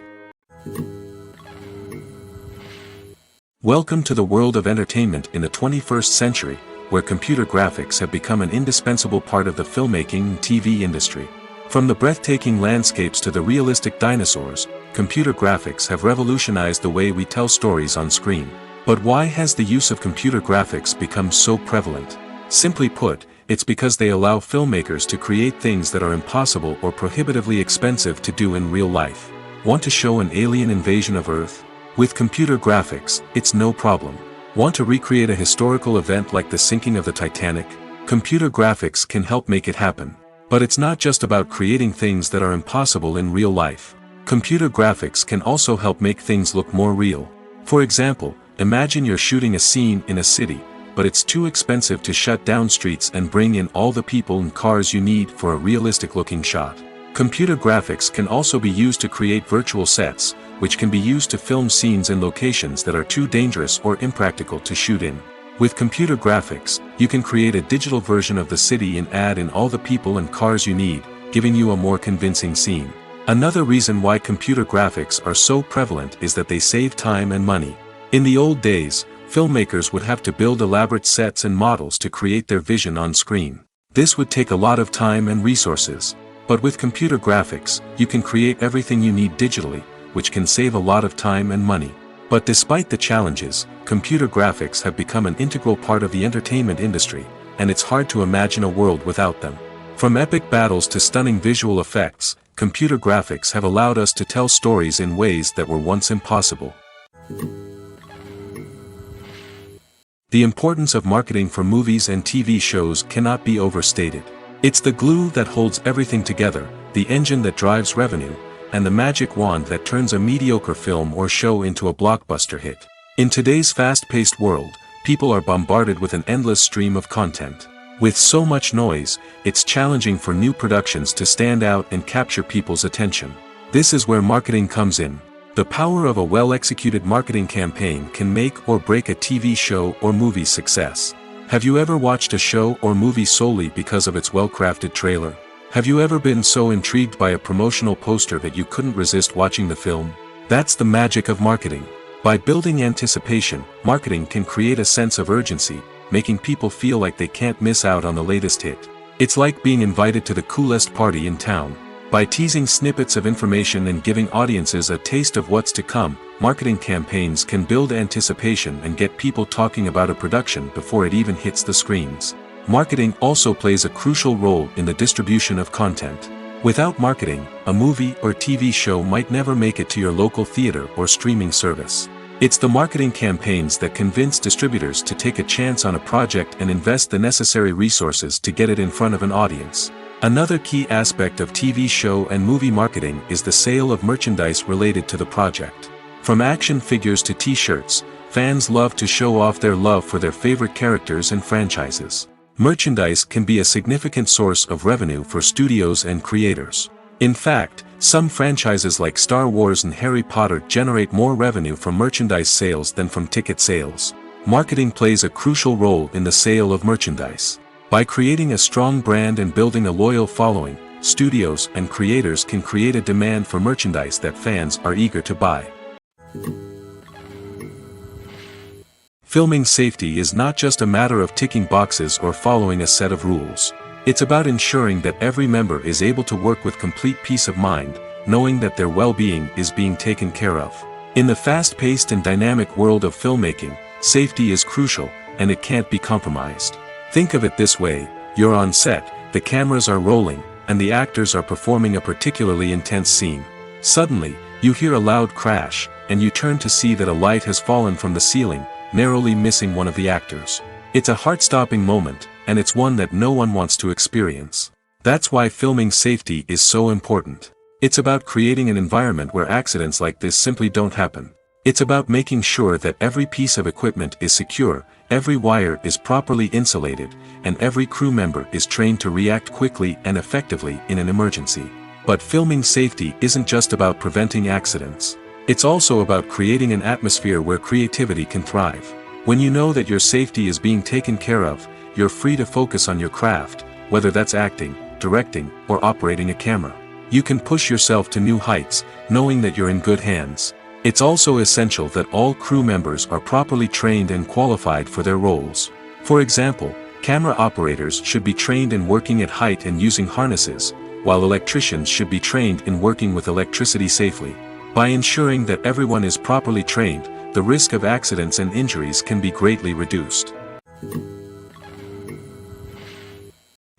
Welcome to the world of entertainment in the 21st century, where computer graphics have become an indispensable part of the filmmaking and TV industry. From the breathtaking landscapes to the realistic dinosaurs, computer graphics have revolutionized the way we tell stories on screen. But why has the use of computer graphics become so prevalent? Simply put, it's because they allow filmmakers to create things that are impossible or prohibitively expensive to do in real life. Want to show an alien invasion of Earth? With computer graphics, it's no problem. Want to recreate a historical event like the sinking of the Titanic? Computer graphics can help make it happen. But it's not just about creating things that are impossible in real life. Computer graphics can also help make things look more real. For example, imagine you're shooting a scene in a city, but it's too expensive to shut down streets and bring in all the people and cars you need for a realistic-looking shot. Computer graphics can also be used to create virtual sets, which can be used to film scenes in locations that are too dangerous or impractical to shoot in. With computer graphics, you can create a digital version of the city and add in all the people and cars you need, giving you a more convincing scene. Another reason why computer graphics are so prevalent is that they save time and money. In the old days, filmmakers would have to build elaborate sets and models to create their vision on screen. This would take a lot of time and resources. But with computer graphics, you can create everything you need digitally, which can save a lot of time and money. But despite the challenges, computer graphics have become an integral part of the entertainment industry, and it's hard to imagine a world without them. From epic battles to stunning visual effects, computer graphics have allowed us to tell stories in ways that were once impossible. The importance of marketing for movies and TV shows cannot be overstated. It's the glue that holds everything together, the engine that drives revenue, and the magic wand that turns a mediocre film or show into a blockbuster hit. In today's fast-paced world, people are bombarded with an endless stream of content. With so much noise, it's challenging for new productions to stand out and capture people's attention. This is where marketing comes in. The power of a well-executed marketing campaign can make or break a TV show or movie's success. Have you ever watched a show or movie solely because of its well-crafted trailer? Have you ever been so intrigued by a promotional poster that you couldn't resist watching the film? That's the magic of marketing. By building anticipation, marketing can create a sense of urgency, making people feel like they can't miss out on the latest hit. It's like being invited to the coolest party in town. By teasing snippets of information and giving audiences a taste of what's to come, marketing campaigns can build anticipation and get people talking about a production before it even hits the screens. Marketing also plays a crucial role in the distribution of content. Without marketing, a movie or TV show might never make it to your local theater or streaming service. It's the marketing campaigns that convince distributors to take a chance on a project and invest the necessary resources to get it in front of an audience. Another key aspect of TV show and movie marketing is the sale of merchandise related to the project. From action figures to t-shirts, fans love to show off their love for their favorite characters and franchises. Merchandise can be a significant source of revenue for studios and creators. In fact, some franchises like Star Wars and Harry Potter generate more revenue from merchandise sales than from ticket sales. Marketing plays a crucial role in the sale of merchandise. By creating a strong brand and building a loyal following, studios and creators can create a demand for merchandise that fans are eager to buy. Filming safety is not just a matter of ticking boxes or following a set of rules. It's about ensuring that every member is able to work with complete peace of mind, knowing that their well-being is being taken care of. In the fast-paced and dynamic world of filmmaking, safety is crucial, and it can't be compromised. Think of it this way: you're on set, the cameras are rolling, and the actors are performing a particularly intense scene. Suddenly, you hear a loud crash, and you turn to see that a light has fallen from the ceiling, narrowly missing one of the actors. It's a heart-stopping moment, and it's one that no one wants to experience. That's why filming safety is so important. It's about creating an environment where accidents like this simply don't happen. It's about making sure that every piece of equipment is secure, every wire is properly insulated, and every crew member is trained to react quickly and effectively in an emergency. But filming safety isn't just about preventing accidents. It's also about creating an atmosphere where creativity can thrive. When you know that your safety is being taken care of, you're free to focus on your craft, whether that's acting, directing, or operating a camera. You can push yourself to new heights, knowing that you're in good hands. It's also essential that all crew members are properly trained and qualified for their roles. For example, camera operators should be trained in working at height and using harnesses, while electricians should be trained in working with electricity safely. By ensuring that everyone is properly trained, the risk of accidents and injuries can be greatly reduced.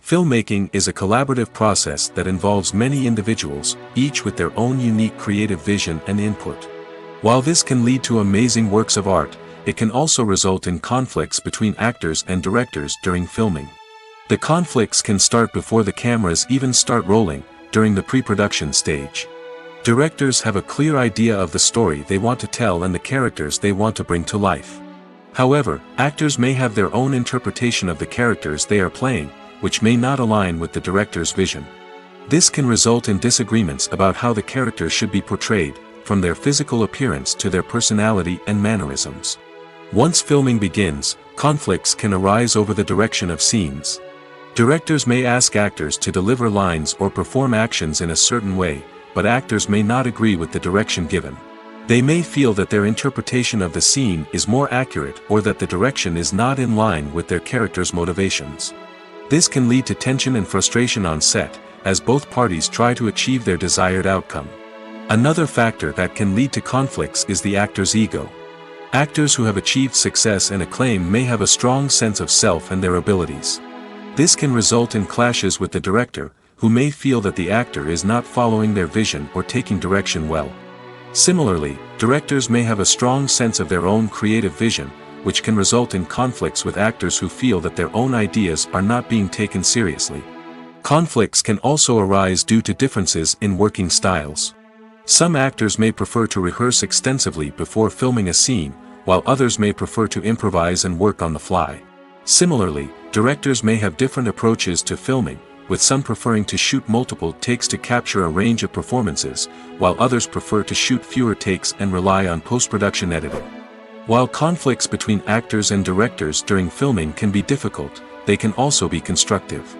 Filmmaking is a collaborative process that involves many individuals, each with their own unique creative vision and input. While this can lead to amazing works of art, it can also result in conflicts between actors and directors during filming. The conflicts can start before the cameras even start rolling, during the pre-production stage. Directors have a clear idea of the story they want to tell and the characters they want to bring to life. However, actors may have their own interpretation of the characters they are playing, which may not align with the director's vision. This can result in disagreements about how the characters should be portrayed, from their physical appearance to their personality and mannerisms. Once filming begins, conflicts can arise over the direction of scenes. Directors may ask actors to deliver lines or perform actions in a certain way, but actors may not agree with the direction given. They may feel that their interpretation of the scene is more accurate or that the direction is not in line with their character's motivations. This can lead to tension and frustration on set, as both parties try to achieve their desired outcome. Another factor that can lead to conflicts is the actor's ego. Actors who have achieved success and acclaim may have a strong sense of self and their abilities. This can result in clashes with the director, who may feel that the actor is not following their vision or taking direction well. Similarly, directors may have a strong sense of their own creative vision, which can result in conflicts with actors who feel that their own ideas are not being taken seriously. Conflicts can also arise due to differences in working styles. Some actors may prefer to rehearse extensively before filming a scene, while others may prefer to improvise and work on the fly. Similarly, directors may have different approaches to filming, with some preferring to shoot multiple takes to capture a range of performances, while others prefer to shoot fewer takes and rely on post-production editing. While conflicts between actors and directors during filming can be difficult, they can also be constructive.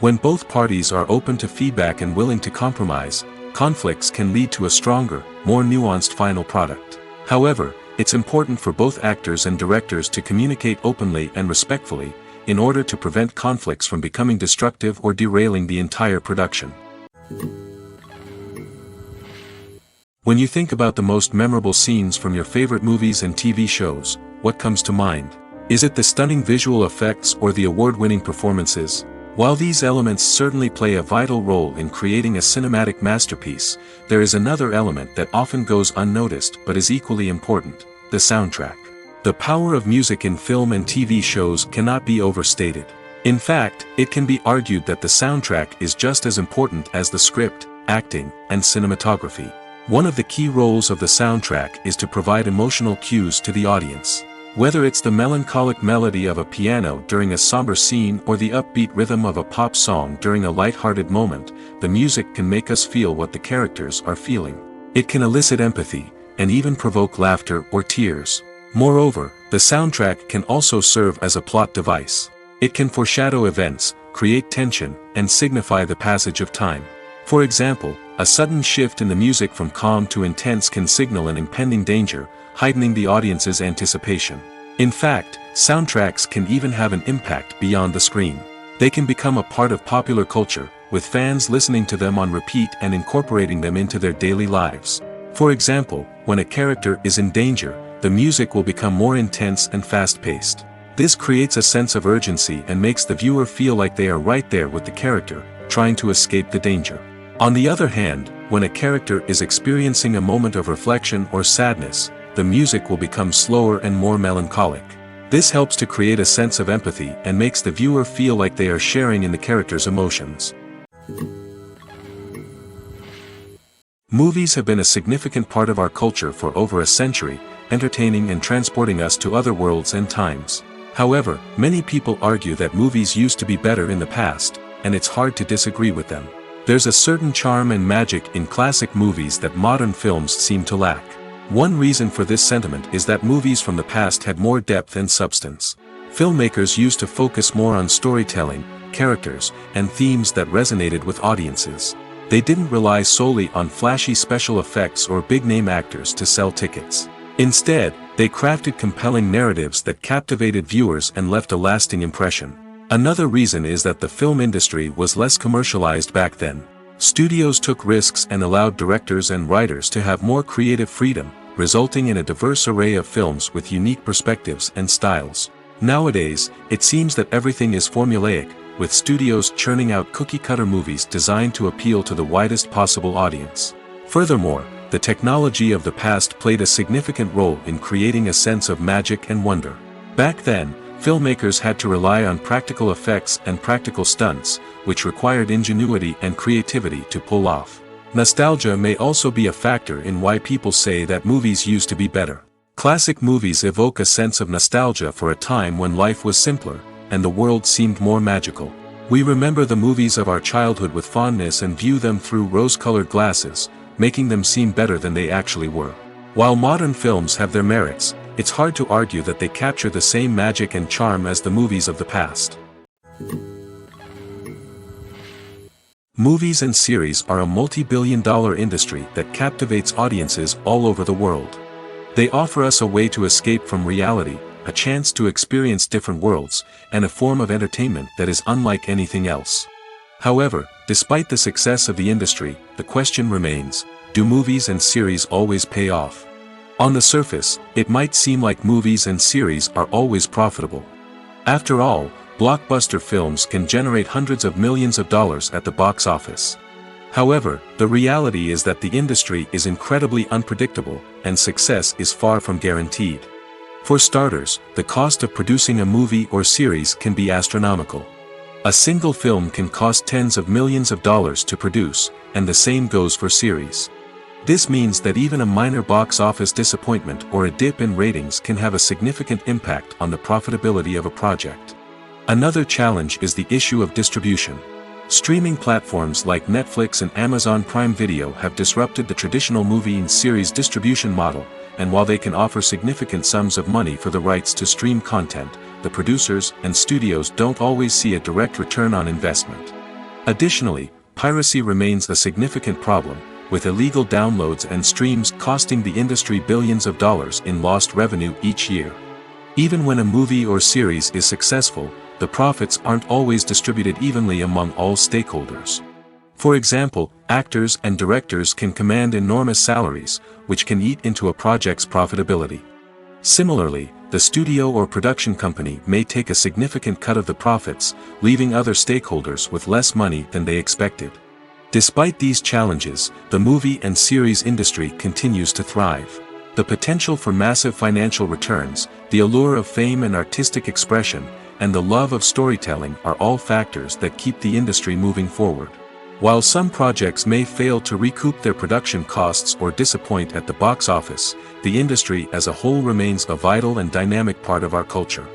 When both parties are open to feedback and willing to compromise, conflicts can lead to a stronger, more nuanced final product. However, it's important for both actors and directors to communicate openly and respectfully, in order to prevent conflicts from becoming destructive or derailing the entire production. When you think about the most memorable scenes from your favorite movies and TV shows, what comes to mind? Is it the stunning visual effects or the award-winning performances? While these elements certainly play a vital role in creating a cinematic masterpiece, there is another element that often goes unnoticed but is equally important: the soundtrack. The power of music in film and TV shows cannot be overstated. In fact, it can be argued that the soundtrack is just as important as the script, acting, and cinematography. One of the key roles of the soundtrack is to provide emotional cues to the audience. Whether it's the melancholic melody of a piano during a somber scene or the upbeat rhythm of a pop song during a light-hearted moment, the music can make us feel what the characters are feeling. It can elicit empathy, and even provoke laughter or tears. Moreover, the soundtrack can also serve as a plot device. It can foreshadow events, create tension, and signify the passage of time. For example, a sudden shift in the music from calm to intense can signal an impending danger, heightening the audience's anticipation. In fact, soundtracks can even have an impact beyond the screen. They can become a part of popular culture, with fans listening to them on repeat and incorporating them into their daily lives. For example, when a character is in danger, the music will become more intense and fast-paced. This creates a sense of urgency and makes the viewer feel like they are right there with the character, trying to escape the danger. On the other hand, when a character is experiencing a moment of reflection or sadness, the music will become slower and more melancholic. This helps to create a sense of empathy and makes the viewer feel like they are sharing in the character's emotions. Movies have been a significant part of our culture for over a century, entertaining and transporting us to other worlds and times. However, many people argue that movies used to be better in the past, and it's hard to disagree with them. There's a certain charm and magic in classic movies that modern films seem to lack. One reason for this sentiment is that movies from the past had more depth and substance. Filmmakers used to focus more on storytelling, characters, and themes that resonated with audiences. They didn't rely solely on flashy special effects or big-name actors to sell tickets. Instead, they crafted compelling narratives that captivated viewers and left a lasting impression. Another reason is that the film industry was less commercialized back then. Studios took risks and allowed directors and writers to have more creative freedom, resulting in a diverse array of films with unique perspectives and styles. Nowadays, it seems that everything is formulaic, with studios churning out cookie-cutter movies designed to appeal to the widest possible audience. Furthermore, the technology of the past played a significant role in creating a sense of magic and wonder. Back then, filmmakers had to rely on practical effects and practical stunts, which required ingenuity and creativity to pull off. Nostalgia may also be a factor in why people say that movies used to be better. Classic movies evoke a sense of nostalgia for a time when life was simpler, and the world seemed more magical. We remember the movies of our childhood with fondness and view them through rose-colored glasses, making them seem better than they actually were. While modern films have their merits, it's hard to argue that they capture the same magic and charm as the movies of the past. Movies and series are a multi-billion-dollar industry that captivates audiences all over the world. They offer us a way to escape from reality, a chance to experience different worlds, and a form of entertainment that is unlike anything else. However, despite the success of the industry, the question remains, do movies and series always pay off? On the surface, it might seem like movies and series are always profitable. After all, blockbuster films can generate hundreds of millions of dollars at the box office. However, the reality is that the industry is incredibly unpredictable, and success is far from guaranteed. For starters, the cost of producing a movie or series can be astronomical. A single film can cost tens of millions of dollars to produce, and the same goes for series. This means that even a minor box office disappointment or a dip in ratings can have a significant impact on the profitability of a project. Another challenge is the issue of distribution. Streaming platforms like Netflix and Amazon Prime Video have disrupted the traditional movie and series distribution model, and while they can offer significant sums of money for the rights to stream content, the producers and studios don't always see a direct return on investment. Additionally, piracy remains a significant problem, with illegal downloads and streams costing the industry billions of dollars in lost revenue each year. Even when a movie or series is successful, the profits aren't always distributed evenly among all stakeholders. For example, actors and directors can command enormous salaries, which can eat into a project's profitability. Similarly, the studio or production company may take a significant cut of the profits, leaving other stakeholders with less money than they expected. Despite these challenges, the movie and series industry continues to thrive. The potential for massive financial returns, the allure of fame and artistic expression, and the love of storytelling are all factors that keep the industry moving forward. While some projects may fail to recoup their production costs or disappoint at the box office, the industry as a whole remains a vital and dynamic part of our culture.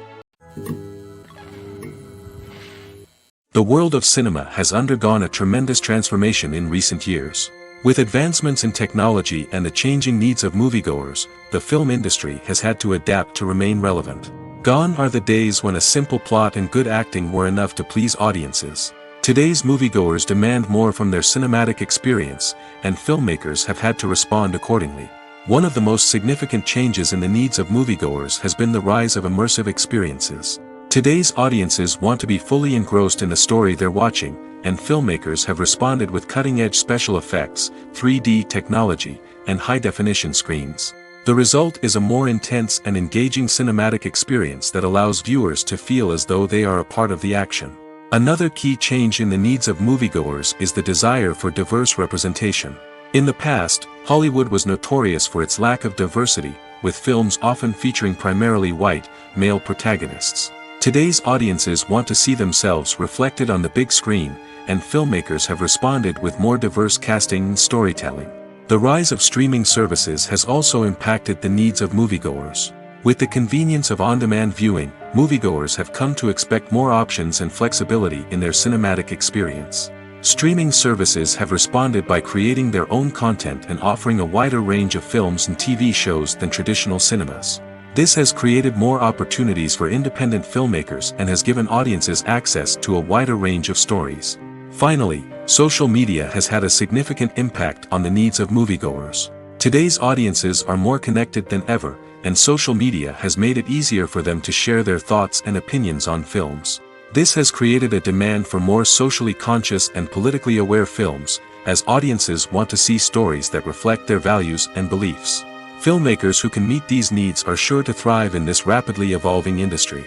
The world of cinema has undergone a tremendous transformation in recent years. With advancements in technology and the changing needs of moviegoers, the film industry has had to adapt to remain relevant. Gone are the days when a simple plot and good acting were enough to please audiences. Today's moviegoers demand more from their cinematic experience, and filmmakers have had to respond accordingly. One of the most significant changes in the needs of moviegoers has been the rise of immersive experiences. Today's audiences want to be fully engrossed in the story they're watching, and filmmakers have responded with cutting-edge special effects, 3D technology, and high-definition screens. The result is a more intense and engaging cinematic experience that allows viewers to feel as though they are a part of the action. Another key change in the needs of moviegoers is the desire for diverse representation. In the past, Hollywood was notorious for its lack of diversity, with films often featuring primarily white, male protagonists. Today's audiences want to see themselves reflected on the big screen, and filmmakers have responded with more diverse casting and storytelling. The rise of streaming services has also impacted the needs of moviegoers. With the convenience of on-demand viewing, moviegoers have come to expect more options and flexibility in their cinematic experience. Streaming services have responded by creating their own content and offering a wider range of films and TV shows than traditional cinemas. This has created more opportunities for independent filmmakers and has given audiences access to a wider range of stories. Finally, social media has had a significant impact on the needs of moviegoers. Today's audiences are more connected than ever, and social media has made it easier for them to share their thoughts and opinions on films. This has created a demand for more socially conscious and politically aware films, as audiences want to see stories that reflect their values and beliefs. Filmmakers who can meet these needs are sure to thrive in this rapidly evolving industry.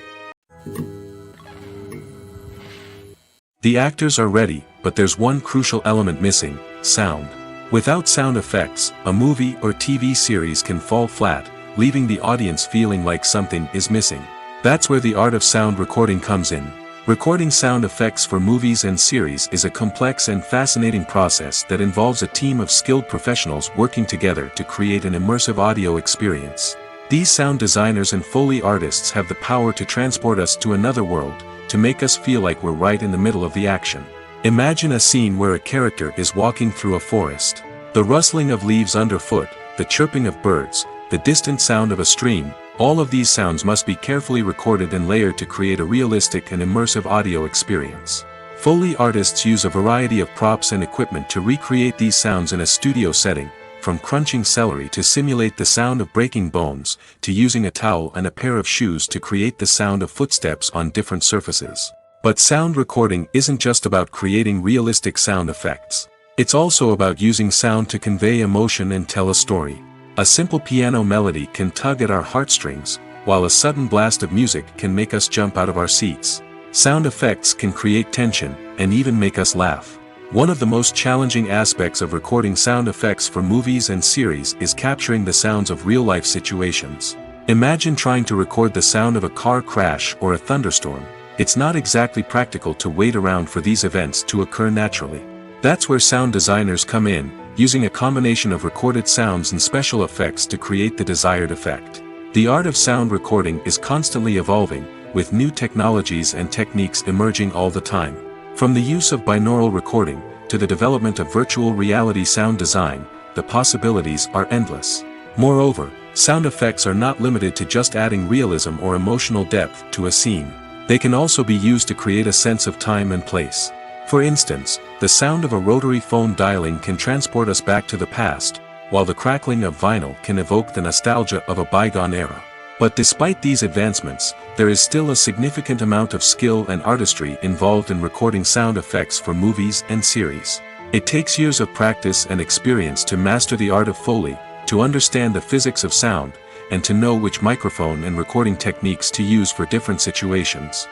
The actors are ready, but there's one crucial element missing: sound. Without sound effects, a movie or TV series can fall flat, leaving the audience feeling like something is missing. That's where the art of sound recording comes in. Recording sound effects for movies and series is a complex and fascinating process that involves a team of skilled professionals working together to create an immersive audio experience. These sound designers and Foley artists have the power to transport us to another world, to make us feel like we're right in the middle of the action. Imagine a scene where a character is walking through a forest. The rustling of leaves underfoot, the chirping of birds, the distant sound of a stream, all of these sounds must be carefully recorded and layered to create a realistic and immersive audio experience. Foley artists use a variety of props and equipment to recreate these sounds in a studio setting, from crunching celery to simulate the sound of breaking bones, to using a towel and a pair of shoes to create the sound of footsteps on different surfaces. But sound recording isn't just about creating realistic sound effects. It's also about using sound to convey emotion and tell a story. A simple piano melody can tug at our heartstrings, while a sudden blast of music can make us jump out of our seats. Sound effects can create tension, and even make us laugh. One of the most challenging aspects of recording sound effects for movies and series is capturing the sounds of real-life situations. Imagine trying to record the sound of a car crash or a thunderstorm. It's not exactly practical to wait around for these events to occur naturally. That's where sound designers come in, using a combination of recorded sounds and special effects to create the desired effect. The art of sound recording is constantly evolving, with new technologies and techniques emerging all the time. From the use of binaural recording, to the development of virtual reality sound design, the possibilities are endless. Moreover, sound effects are not limited to just adding realism or emotional depth to a scene. They can also be used to create a sense of time and place. For instance, the sound of a rotary phone dialing can transport us back to the past, while the crackling of vinyl can evoke the nostalgia of a bygone era. But despite these advancements, there is still a significant amount of skill and artistry involved in recording sound effects for movies and series. It takes years of practice and experience to master the art of Foley, to understand the physics of sound, and to know which microphone and recording techniques to use for different situations.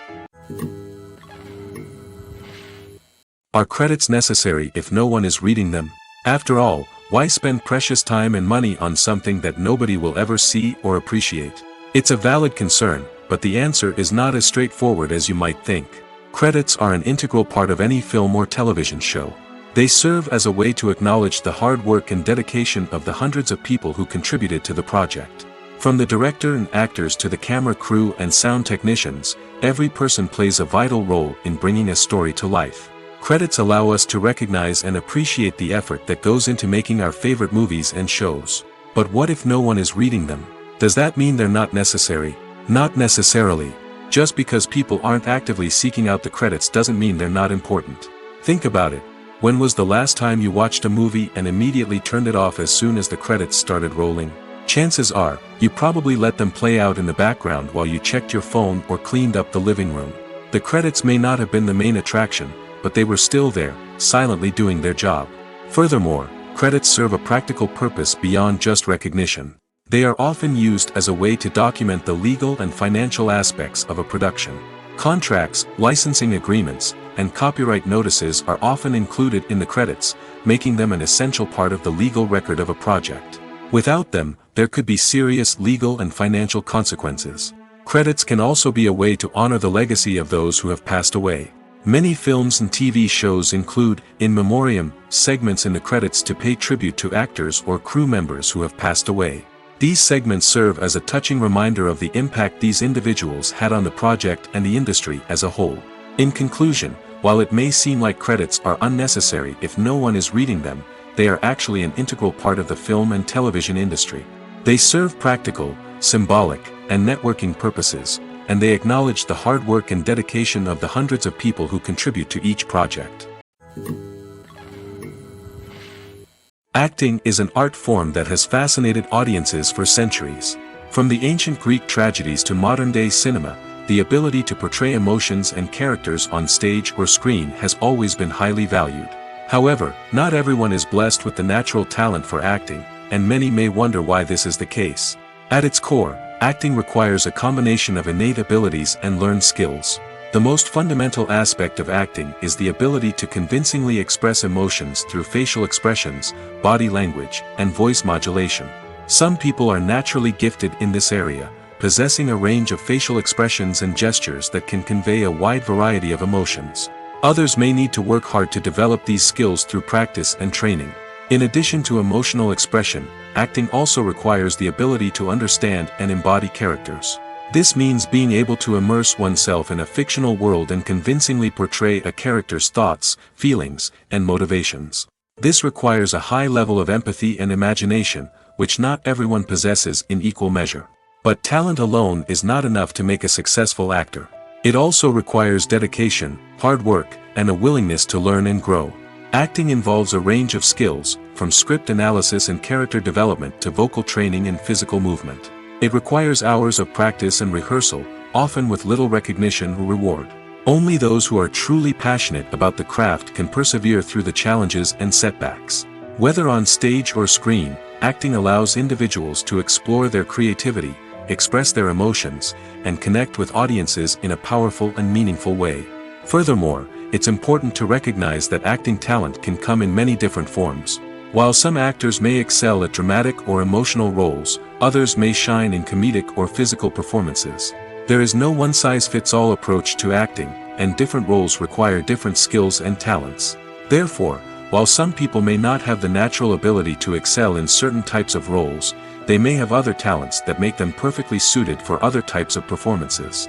Are credits necessary if no one is reading them? After all, why spend precious time and money on something that nobody will ever see or appreciate? It's a valid concern, but the answer is not as straightforward as you might think. Credits are an integral part of any film or television show. They serve as a way to acknowledge the hard work and dedication of the hundreds of people who contributed to the project. From the director and actors to the camera crew and sound technicians, every person plays a vital role in bringing a story to life. Credits allow us to recognize and appreciate the effort that goes into making our favorite movies and shows. But what if no one is reading them? Does that mean they're not necessary? Not necessarily. Just because people aren't actively seeking out the credits doesn't mean they're not important. Think about it. When was the last time you watched a movie and immediately turned it off as soon as the credits started rolling? Chances are, you probably let them play out in the background while you checked your phone or cleaned up the living room. The credits may not have been the main attraction, but they were still there, silently doing their job. Furthermore, credits serve a practical purpose beyond just recognition. They are often used as a way to document the legal and financial aspects of a production. Contracts, licensing agreements, and copyright notices are often included in the credits, making them an essential part of the legal record of a project. Without them, there could be serious legal and financial consequences. Credits can also be a way to honor the legacy of those who have passed away. Many films and TV shows include, in memoriam, segments in the credits to pay tribute to actors or crew members who have passed away. These segments serve as a touching reminder of the impact these individuals had on the project and the industry as a whole. In conclusion, while it may seem like credits are unnecessary if no one is reading them, they are actually an integral part of the film and television industry. They serve practical, symbolic, and networking purposes, and they acknowledge the hard work and dedication of the hundreds of people who contribute to each project. Acting is an art form that has fascinated audiences for centuries. From the ancient Greek tragedies to modern-day cinema, the ability to portray emotions and characters on stage or screen has always been highly valued. However, not everyone is blessed with the natural talent for acting, and many may wonder why this is the case. At its core, acting requires a combination of innate abilities and learned skills. The most fundamental aspect of acting is the ability to convincingly express emotions through facial expressions, body language, and voice modulation. Some people are naturally gifted in this area, possessing a range of facial expressions and gestures that can convey a wide variety of emotions. Others may need to work hard to develop these skills through practice and training. In addition to emotional expression, acting also requires the ability to understand and embody characters. This means being able to immerse oneself in a fictional world and convincingly portray a character's thoughts, feelings, and motivations. This requires a high level of empathy and imagination, which not everyone possesses in equal measure. But talent alone is not enough to make a successful actor. It also requires dedication, hard work, and a willingness to learn and grow. Acting involves a range of skills, from script analysis and character development to vocal training and physical movement. It requires hours of practice and rehearsal, often with little recognition or reward. Only those who are truly passionate about the craft can persevere through the challenges and setbacks. Whether on stage or screen, acting allows individuals to explore their creativity, express their emotions, and connect with audiences in a powerful and meaningful way. Furthermore, it's important to recognize that acting talent can come in many different forms. While some actors may excel at dramatic or emotional roles, others may shine in comedic or physical performances. There is no one-size-fits-all approach to acting, and different roles require different skills and talents. Therefore, while some people may not have the natural ability to excel in certain types of roles, they may have other talents that make them perfectly suited for other types of performances.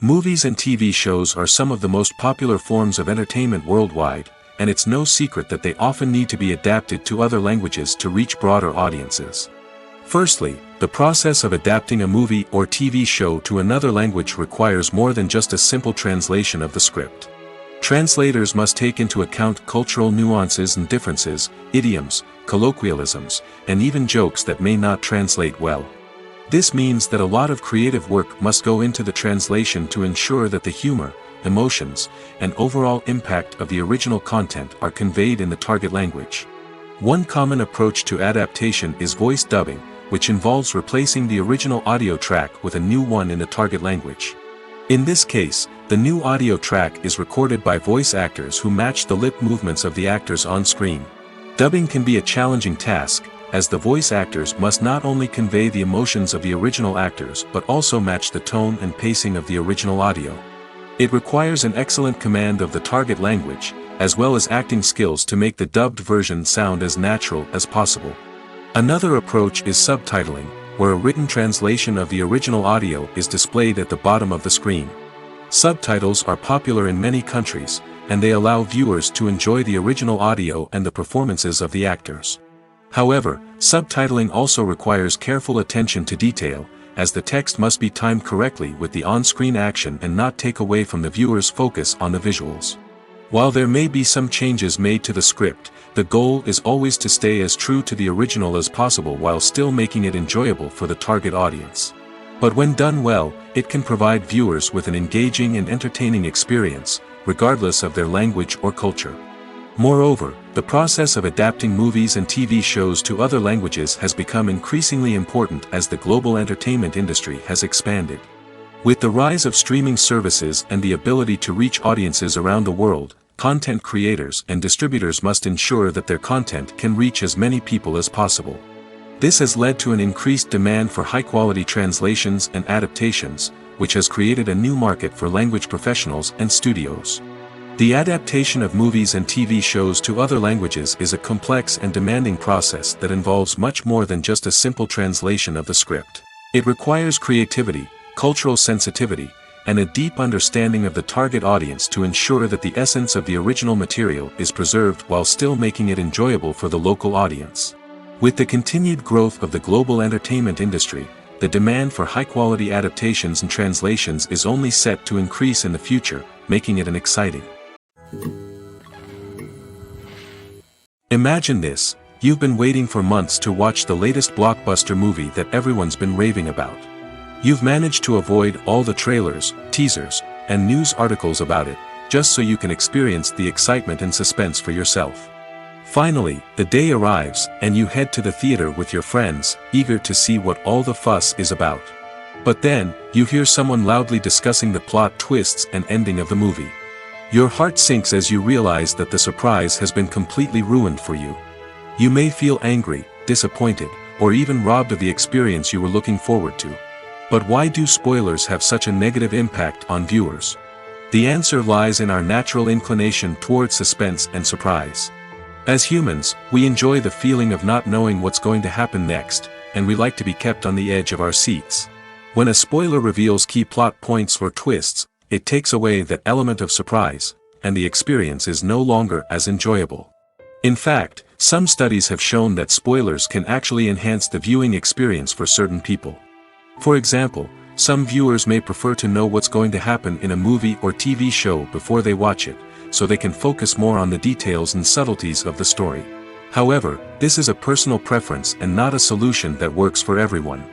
Movies and TV shows are some of the most popular forms of entertainment worldwide, and it's no secret that they often need to be adapted to other languages to reach broader audiences. Firstly, the process of adapting a movie or TV show to another language requires more than just a simple translation of the script. Translators must take into account cultural nuances and differences, idioms, colloquialisms, and even jokes that may not translate well. This means that a lot of creative work must go into the translation to ensure that the humor, emotions, and overall impact of the original content are conveyed in the target language. One common approach to adaptation is voice dubbing, which involves replacing the original audio track with a new one in the target language. In this case, the new audio track is recorded by voice actors who match the lip movements of the actors on screen. Dubbing can be a challenging task, as the voice actors must not only convey the emotions of the original actors but also match the tone and pacing of the original audio. It requires an excellent command of the target language, as well as acting skills to make the dubbed version sound as natural as possible. Another approach is subtitling, where a written translation of the original audio is displayed at the bottom of the screen. Subtitles are popular in many countries, and they allow viewers to enjoy the original audio and the performances of the actors. However, subtitling also requires careful attention to detail, as the text must be timed correctly with the on-screen action and not take away from the viewer's focus on the visuals. While there may be some changes made to the script, the goal is always to stay as true to the original as possible while still making it enjoyable for the target audience. But when done well, it can provide viewers with an engaging and entertaining experience, regardless of their language or culture. Moreover, the process of adapting movies and TV shows to other languages has become increasingly important as the global entertainment industry has expanded. With the rise of streaming services and the ability to reach audiences around the world, content creators and distributors must ensure that their content can reach as many people as possible. This has led to an increased demand for high-quality translations and adaptations, which has created a new market for language professionals and studios. The adaptation of movies and TV shows to other languages is a complex and demanding process that involves much more than just a simple translation of the script. It requires creativity, cultural sensitivity, and a deep understanding of the target audience to ensure that the essence of the original material is preserved while still making it enjoyable for the local audience. With the continued growth of the global entertainment industry, the demand for high-quality adaptations and translations is only set to increase in the future, making it an exciting. Imagine this: you've been waiting for months to watch the latest blockbuster movie that everyone's been raving about. You've managed to avoid all the trailers, teasers, and news articles about it, just so you can experience the excitement and suspense for yourself. Finally, the day arrives, and you head to the theater with your friends, eager to see what all the fuss is about. But then, you hear someone loudly discussing the plot twists and ending of the movie. Your heart sinks as you realize that the surprise has been completely ruined for you. You may feel angry, disappointed, or even robbed of the experience you were looking forward to. But why do spoilers have such a negative impact on viewers? The answer lies in our natural inclination toward suspense and surprise. As humans, we enjoy the feeling of not knowing what's going to happen next, and we like to be kept on the edge of our seats. When a spoiler reveals key plot points or twists, it takes away that element of surprise, and the experience is no longer as enjoyable. In fact, some studies have shown that spoilers can actually enhance the viewing experience for certain people. For example, some viewers may prefer to know what's going to happen in a movie or TV show before they watch it, so they can focus more on the details and subtleties of the story. However, this is a personal preference and not a solution that works for everyone.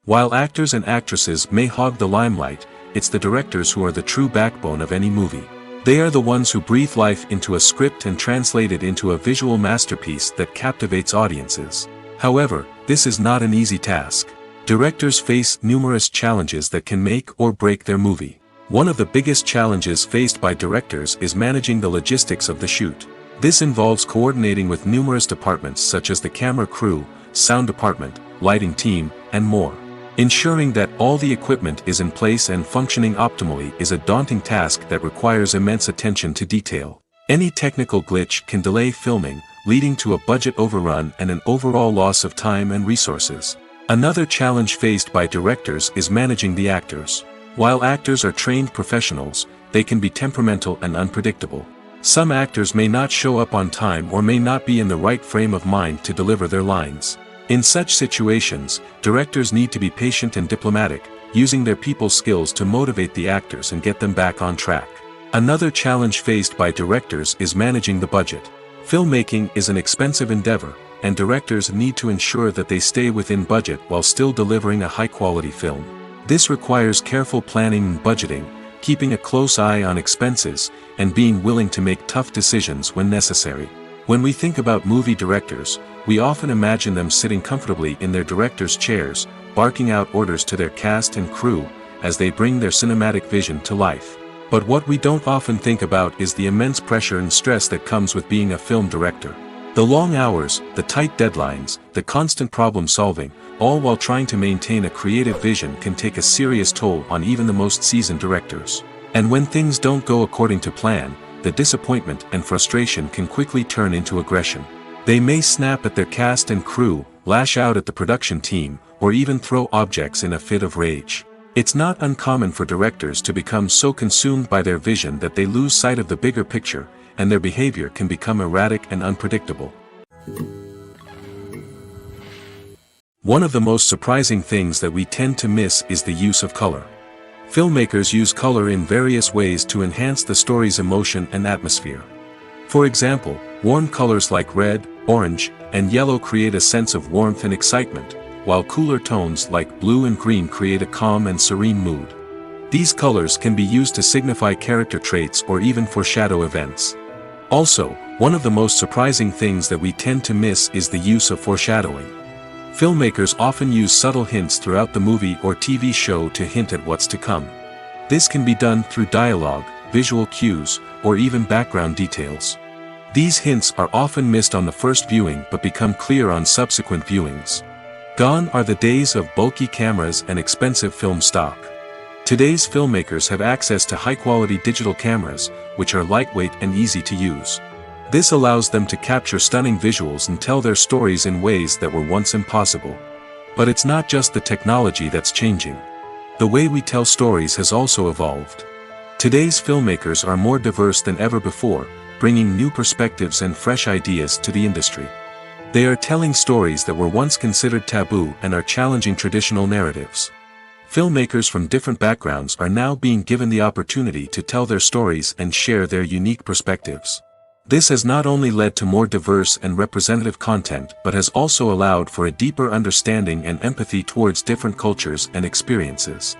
While actors and actresses may hog the limelight, it's the directors who are the true backbone of any movie. They are the ones who breathe life into a script and translate it into a visual masterpiece that captivates audiences. However, this is not an easy task. Directors face numerous challenges that can make or break their movie. One of the biggest challenges faced by directors is managing the logistics of the shoot. This involves coordinating with numerous departments such as the camera crew, sound department, lighting team, and more. Ensuring that all the equipment is in place and functioning optimally is a daunting task that requires immense attention to detail. Any technical glitch can delay filming, leading to a budget overrun and an overall loss of time and resources. Another challenge faced by directors is managing the actors. While actors are trained professionals, they can be temperamental and unpredictable. Some actors may not show up on time or may not be in the right frame of mind to deliver their lines. In such situations, directors need to be patient and diplomatic, using their people skills to motivate the actors and get them back on track. Another challenge faced by directors is managing the budget. Filmmaking is an expensive endeavor, and directors need to ensure that they stay within budget while still delivering a high-quality film. This requires careful planning and budgeting, keeping a close eye on expenses, and being willing to make tough decisions when necessary. When we think about movie directors, we often imagine them sitting comfortably in their director's chairs, barking out orders to their cast and crew, as they bring their cinematic vision to life. But what we don't often think about is the immense pressure and stress that comes with being a film director. The long hours, the tight deadlines, the constant problem solving, all while trying to maintain a creative vision can take a serious toll on even the most seasoned directors. And when things don't go according to plan, the disappointment and frustration can quickly turn into aggression. They may snap at their cast and crew, lash out at the production team, or even throw objects in a fit of rage. It's not uncommon for directors to become so consumed by their vision that they lose sight of the bigger picture, and their behavior can become erratic and unpredictable. One of the most surprising things that we tend to miss is the use of color. Filmmakers use color in various ways to enhance the story's emotion and atmosphere. For example, warm colors like red, orange, and yellow create a sense of warmth and excitement, while cooler tones like blue and green create a calm and serene mood. These colors can be used to signify character traits or even foreshadow events. Also, one of the most surprising things that we tend to miss is the use of foreshadowing. Filmmakers often use subtle hints throughout the movie or TV show to hint at what's to come. This can be done through dialogue, visual cues, or even background details. These hints are often missed on the first viewing but become clear on subsequent viewings. Gone are the days of bulky cameras and expensive film stock. Today's filmmakers have access to high-quality digital cameras, which are lightweight and easy to use. This allows them to capture stunning visuals and tell their stories in ways that were once impossible. But it's not just the technology that's changing. The way we tell stories has also evolved. Today's filmmakers are more diverse than ever before, bringing new perspectives and fresh ideas to the industry. They are telling stories that were once considered taboo and are challenging traditional narratives. Filmmakers from different backgrounds are now being given the opportunity to tell their stories and share their unique perspectives. This has not only led to more diverse and representative content but has also allowed for a deeper understanding and empathy towards different cultures and experiences.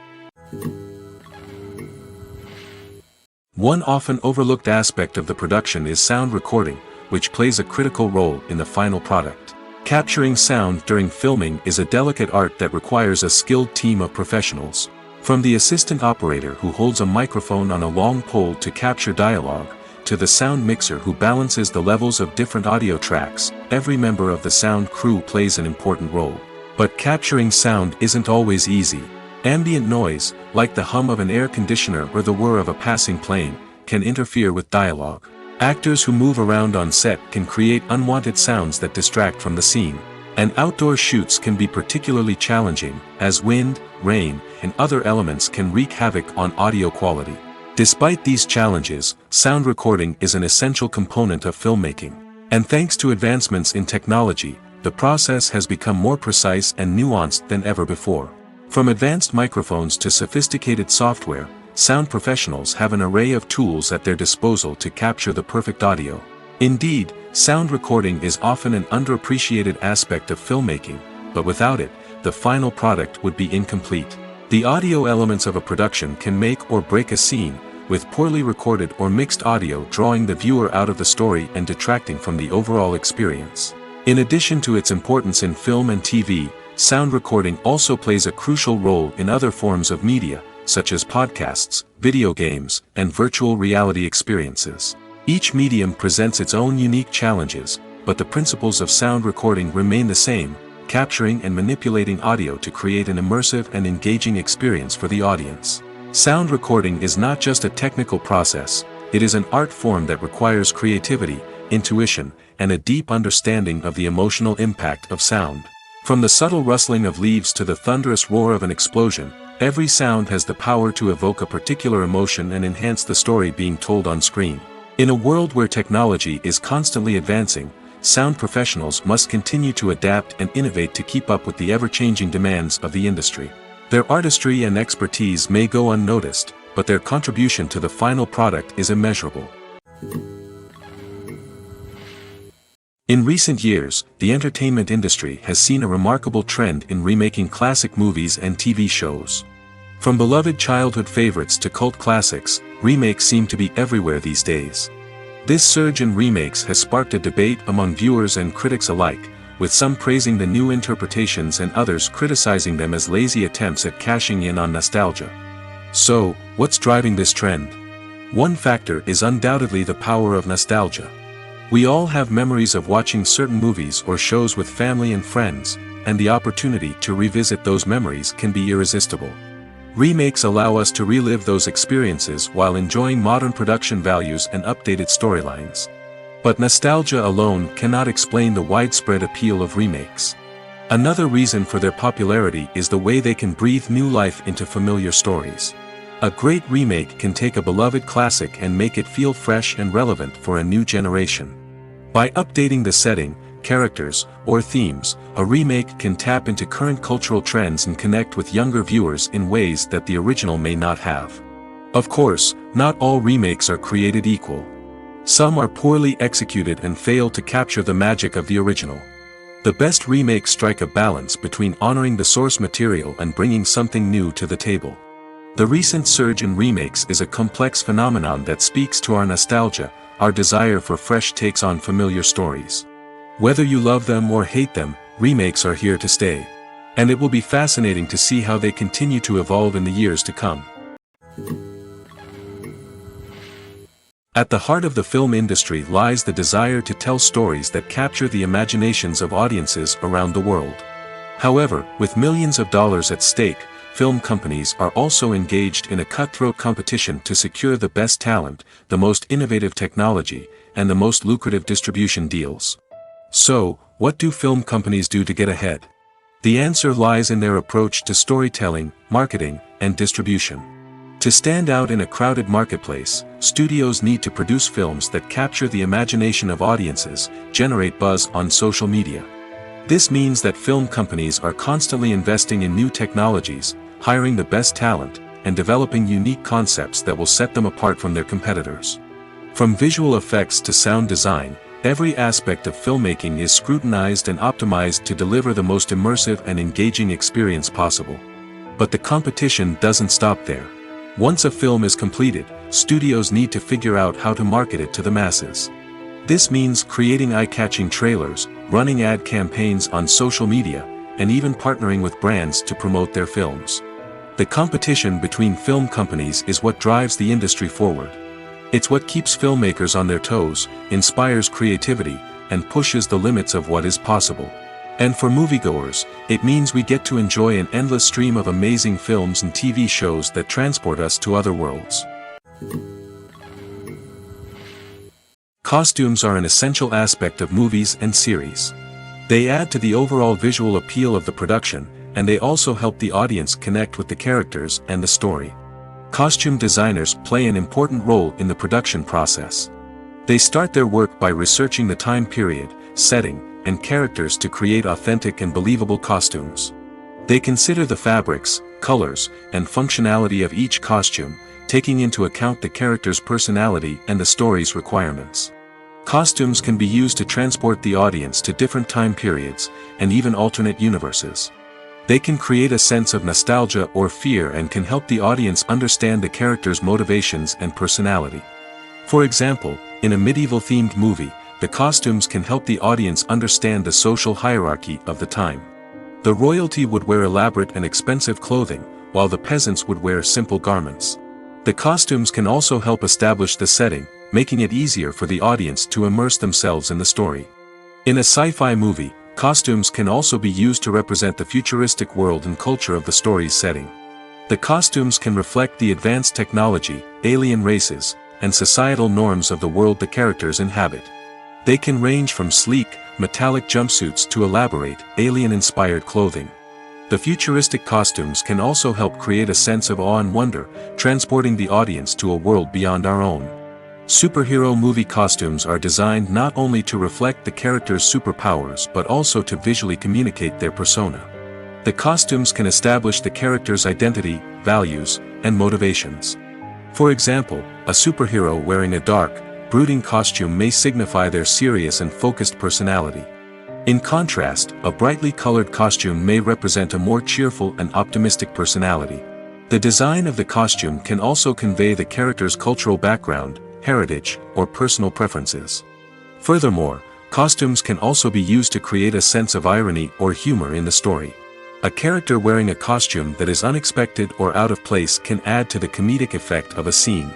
One often overlooked aspect of the production is sound recording, which plays a critical role in the final product. Capturing sound during filming is a delicate art that requires a skilled team of professionals. From the assistant operator who holds a microphone on a long pole to capture dialogue, to the sound mixer who balances the levels of different audio tracks, every member of the sound crew plays an important role. But capturing sound isn't always easy. Ambient noise, like the hum of an air conditioner or the whir of a passing plane, can interfere with dialogue. Actors who move around on set can create unwanted sounds that distract from the scene. And outdoor shoots can be particularly challenging, as wind, rain, and other elements can wreak havoc on audio quality. Despite these challenges, sound recording is an essential component of filmmaking. And thanks to advancements in technology, the process has become more precise and nuanced than ever before. From advanced microphones to sophisticated software, sound professionals have an array of tools at their disposal to capture the perfect audio. Indeed, sound recording is often an underappreciated aspect of filmmaking, but without it, the final product would be incomplete. The audio elements of a production can make or break a scene, with poorly recorded or mixed audio drawing the viewer out of the story and detracting from the overall experience. In addition to its importance in film and TV, sound recording also plays a crucial role in other forms of media, such as podcasts, video games, and virtual reality experiences. Each medium presents its own unique challenges, but the principles of sound recording remain the same, capturing and manipulating audio to create an immersive and engaging experience for the audience. Sound recording is not just a technical process, it is an art form that requires creativity, intuition, and a deep understanding of the emotional impact of sound. From the subtle rustling of leaves to the thunderous roar of an explosion, every sound has the power to evoke a particular emotion and enhance the story being told on screen. In a world where technology is constantly advancing, sound professionals must continue to adapt and innovate to keep up with the ever-changing demands of the industry. Their artistry and expertise may go unnoticed, but their contribution to the final product is immeasurable. In recent years, the entertainment industry has seen a remarkable trend in remaking classic movies and TV shows. From beloved childhood favorites to cult classics, remakes seem to be everywhere these days. This surge in remakes has sparked a debate among viewers and critics alike, with some praising the new interpretations and others criticizing them as lazy attempts at cashing in on nostalgia. So, what's driving this trend? One factor is undoubtedly the power of nostalgia. We all have memories of watching certain movies or shows with family and friends, and the opportunity to revisit those memories can be irresistible. Remakes allow us to relive those experiences while enjoying modern production values and updated storylines. But nostalgia alone cannot explain the widespread appeal of remakes. Another reason for their popularity is the way they can breathe new life into familiar stories. A great remake can take a beloved classic and make it feel fresh and relevant for a new generation. By updating the setting, characters, or themes, a remake can tap into current cultural trends and connect with younger viewers in ways that the original may not have. Of course, not all remakes are created equal. Some are poorly executed and fail to capture the magic of the original. The best remakes strike a balance between honoring the source material and bringing something new to the table. The recent surge in remakes is a complex phenomenon that speaks to our nostalgia, our desire for fresh takes on familiar stories. Whether you love them or hate them, remakes are here to stay. And it will be fascinating to see how they continue to evolve in the years to come. At the heart of the film industry lies the desire to tell stories that capture the imaginations of audiences around the world. However, with millions of dollars at stake, film companies are also engaged in a cutthroat competition to secure the best talent, the most innovative technology, and the most lucrative distribution deals. So, what do film companies do to get ahead? The answer lies in their approach to storytelling, marketing, and distribution. To stand out in a crowded marketplace, studios need to produce films that capture the imagination of audiences, generate buzz on social media. This means that film companies are constantly investing in new technologies, hiring the best talent, and developing unique concepts that will set them apart from their competitors. From visual effects to sound design, every aspect of filmmaking is scrutinized and optimized to deliver the most immersive and engaging experience possible. But the competition doesn't stop there. Once a film is completed, studios need to figure out how to market it to the masses. This means creating eye-catching trailers, running ad campaigns on social media, and even partnering with brands to promote their films. The competition between film companies is what drives the industry forward. It's what keeps filmmakers on their toes, inspires creativity, and pushes the limits of what is possible. And for moviegoers, it means we get to enjoy an endless stream of amazing films and TV shows that transport us to other worlds. Costumes are an essential aspect of movies and series. They add to the overall visual appeal of the production, and they also help the audience connect with the characters and the story. Costume designers play an important role in the production process. They start their work by researching the time period, setting, and characters to create authentic and believable costumes. They consider the fabrics, colors, and functionality of each costume, taking into account the character's personality and the story's requirements. Costumes can be used to transport the audience to different time periods, and even alternate universes. They can create a sense of nostalgia or fear and can help the audience understand the character's motivations and personality. For example, in a medieval-themed movie, the costumes can help the audience understand the social hierarchy of the time. The royalty would wear elaborate and expensive clothing, while the peasants would wear simple garments. The costumes can also help establish the setting, making it easier for the audience to immerse themselves in the story. In a sci-fi movie, costumes can also be used to represent the futuristic world and culture of the story's setting. The costumes can reflect the advanced technology, alien races, and societal norms of the world the characters inhabit. They can range from sleek, metallic jumpsuits to elaborate, alien-inspired clothing. The futuristic costumes can also help create a sense of awe and wonder, transporting the audience to a world beyond our own. Superhero movie costumes are designed not only to reflect the character's superpowers but also to visually communicate their persona. The costumes can establish the character's identity, values, and motivations. For example, a superhero wearing a dark, brooding costume may signify their serious and focused personality. In contrast, a brightly colored costume may represent a more cheerful and optimistic personality. The design of the costume can also convey the character's cultural background, heritage, or personal preferences. Furthermore, costumes can also be used to create a sense of irony or humor in the story. A character wearing a costume that is unexpected or out of place can add to the comedic effect of a scene.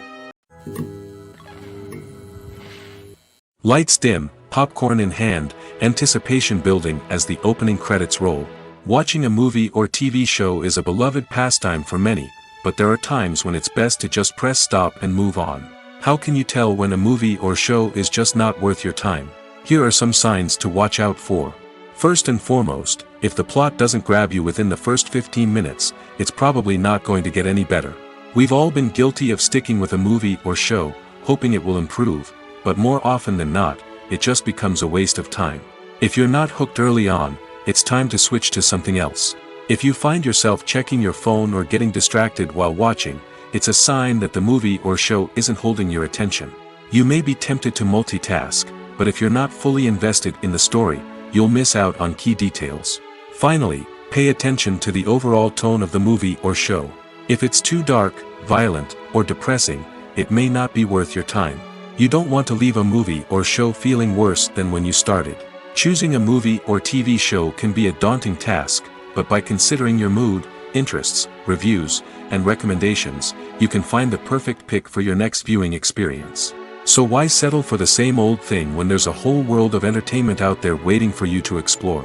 Lights dim, popcorn in hand, anticipation building as the opening credits roll. Watching a movie or TV show is a beloved pastime for many, but there are times when it's best to just press stop and move on. How can you tell when a movie or show is just not worth your time? Here are some signs to watch out for. First and foremost, if the plot doesn't grab you within the first 15 minutes, it's probably not going to get any better. We've all been guilty of sticking with a movie or show, hoping it will improve, but more often than not, it just becomes a waste of time. If you're not hooked early on, it's time to switch to something else. If you find yourself checking your phone or getting distracted while watching, it's a sign that the movie or show isn't holding your attention. You may be tempted to multitask, but if you're not fully invested in the story, you'll miss out on key details. Finally, pay attention to the overall tone of the movie or show. If it's too dark, violent, or depressing, it may not be worth your time. You don't want to leave a movie or show feeling worse than when you started. Choosing a movie or TV show can be a daunting task, but by considering your mood, interests, reviews, and recommendations, you can find the perfect pick for your next viewing experience. So why settle for the same old thing when there's a whole world of entertainment out there waiting for you to explore?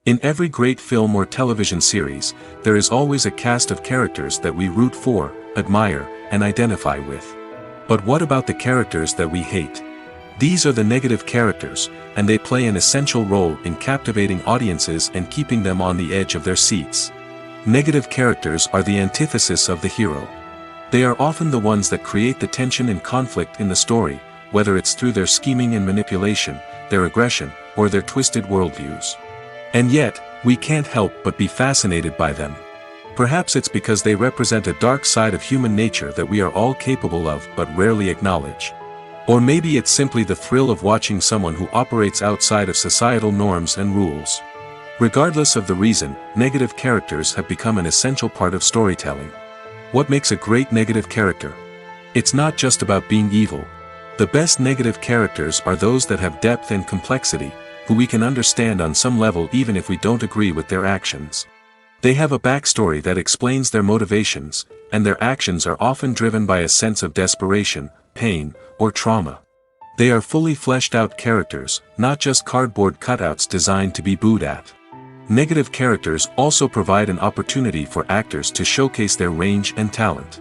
In every great film or television series, there is always a cast of characters that we root for, admire, and identify with. But what about the characters that we hate? These are the negative characters, and they play an essential role in captivating audiences and keeping them on the edge of their seats. Negative characters are the antithesis of the hero. They are often the ones that create the tension and conflict in the story, whether it's through their scheming and manipulation, their aggression, or their twisted worldviews. And yet, we can't help but be fascinated by them. Perhaps it's because they represent a dark side of human nature that we are all capable of but rarely acknowledge. Or maybe it's simply the thrill of watching someone who operates outside of societal norms and rules. Regardless of the reason, negative characters have become an essential part of storytelling. What makes a great negative character? It's not just about being evil. The best negative characters are those that have depth and complexity, who we can understand on some level even if we don't agree with their actions. They have a backstory that explains their motivations, and their actions are often driven by a sense of desperation, pain, or trauma. They are fully fleshed out characters, not just cardboard cutouts designed to be booed at. Negative characters also provide an opportunity for actors to showcase their range and talent.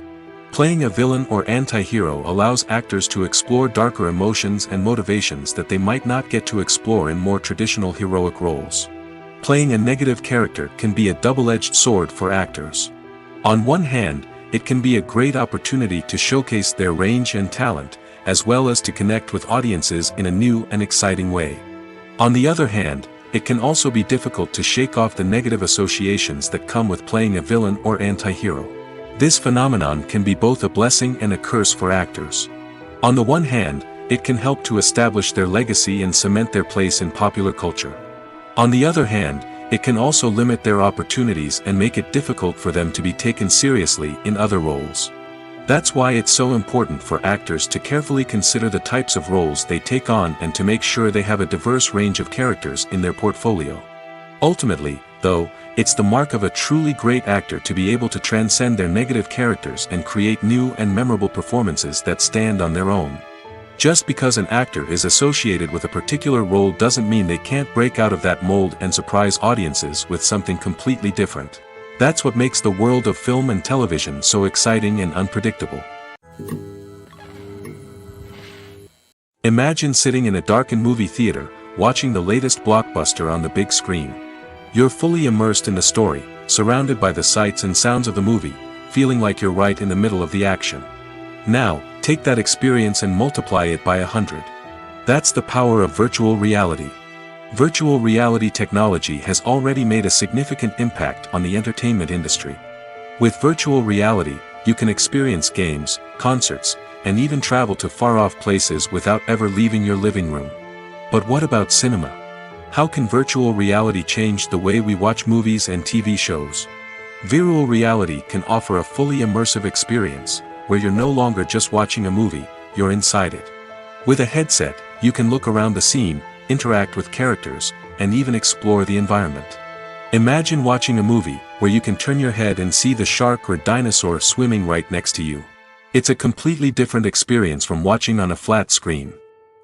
Playing a villain or anti-hero allows actors to explore darker emotions and motivations that they might not get to explore in more traditional heroic roles. Playing a negative character can be a double-edged sword for actors. On one hand, it can be a great opportunity to showcase their range and talent, as well as to connect with audiences in a new and exciting way. On the other hand, it can also be difficult to shake off the negative associations that come with playing a villain or anti-hero. This phenomenon can be both a blessing and a curse for actors. On the one hand, it can help to establish their legacy and cement their place in popular culture. On the other hand, it can also limit their opportunities and make it difficult for them to be taken seriously in other roles. That's why it's so important for actors to carefully consider the types of roles they take on and to make sure they have a diverse range of characters in their portfolio. Ultimately, though, it's the mark of a truly great actor to be able to transcend their negative characters and create new and memorable performances that stand on their own. Just because an actor is associated with a particular role doesn't mean they can't break out of that mold and surprise audiences with something completely different. That's what makes the world of film and television so exciting and unpredictable. Imagine sitting in a darkened movie theater, watching the latest blockbuster on the big screen. You're fully immersed in the story, surrounded by the sights and sounds of the movie, feeling like you're right in the middle of the action. Now, take that experience and multiply it by 100. That's the power of virtual reality. Virtual reality technology has already made a significant impact on the entertainment industry. With virtual reality, you can experience games, concerts, and even travel to far-off places without ever leaving your living room. But what about cinema? How can virtual reality change the way we watch movies and TV shows? Virtual reality can offer a fully immersive experience, where you're no longer just watching a movie, you're inside it. With a headset, you can look around the scene, interact with characters, and even explore the environment. Imagine watching a movie where you can turn your head and see the shark or dinosaur swimming right next to you. It's a completely different experience from watching on a flat screen.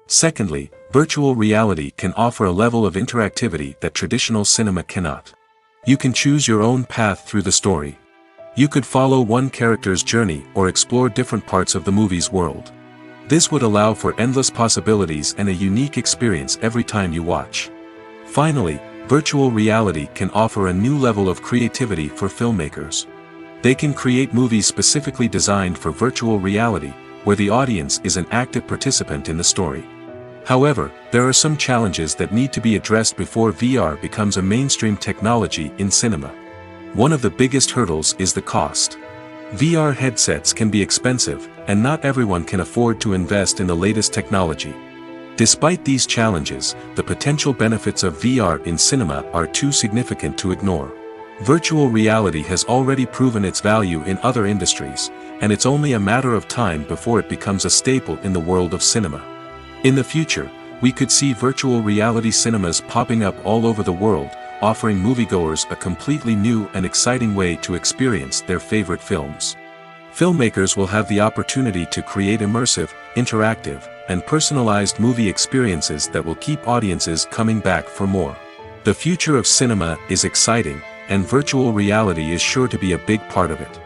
Secondly, virtual reality can offer a level of interactivity that traditional cinema cannot. You can choose your own path through the story. You could follow one character's journey or explore different parts of the movie's world. This would allow for endless possibilities and a unique experience every time you watch. Finally, virtual reality can offer a new level of creativity for filmmakers. They can create movies specifically designed for virtual reality, where the audience is an active participant in the story. However, there are some challenges that need to be addressed before VR becomes a mainstream technology in cinema. One of the biggest hurdles is the cost. VR headsets can be expensive, and not everyone can afford to invest in the latest technology. Despite these challenges, the potential benefits of VR in cinema are too significant to ignore. Virtual reality has already proven its value in other industries, and it's only a matter of time before it becomes a staple in the world of cinema. In the future, we could see virtual reality cinemas popping up all over the world, offering moviegoers a completely new and exciting way to experience their favorite films. Filmmakers will have the opportunity to create immersive, interactive, and personalized movie experiences that will keep audiences coming back for more. The future of cinema is exciting, and virtual reality is sure to be a big part of it.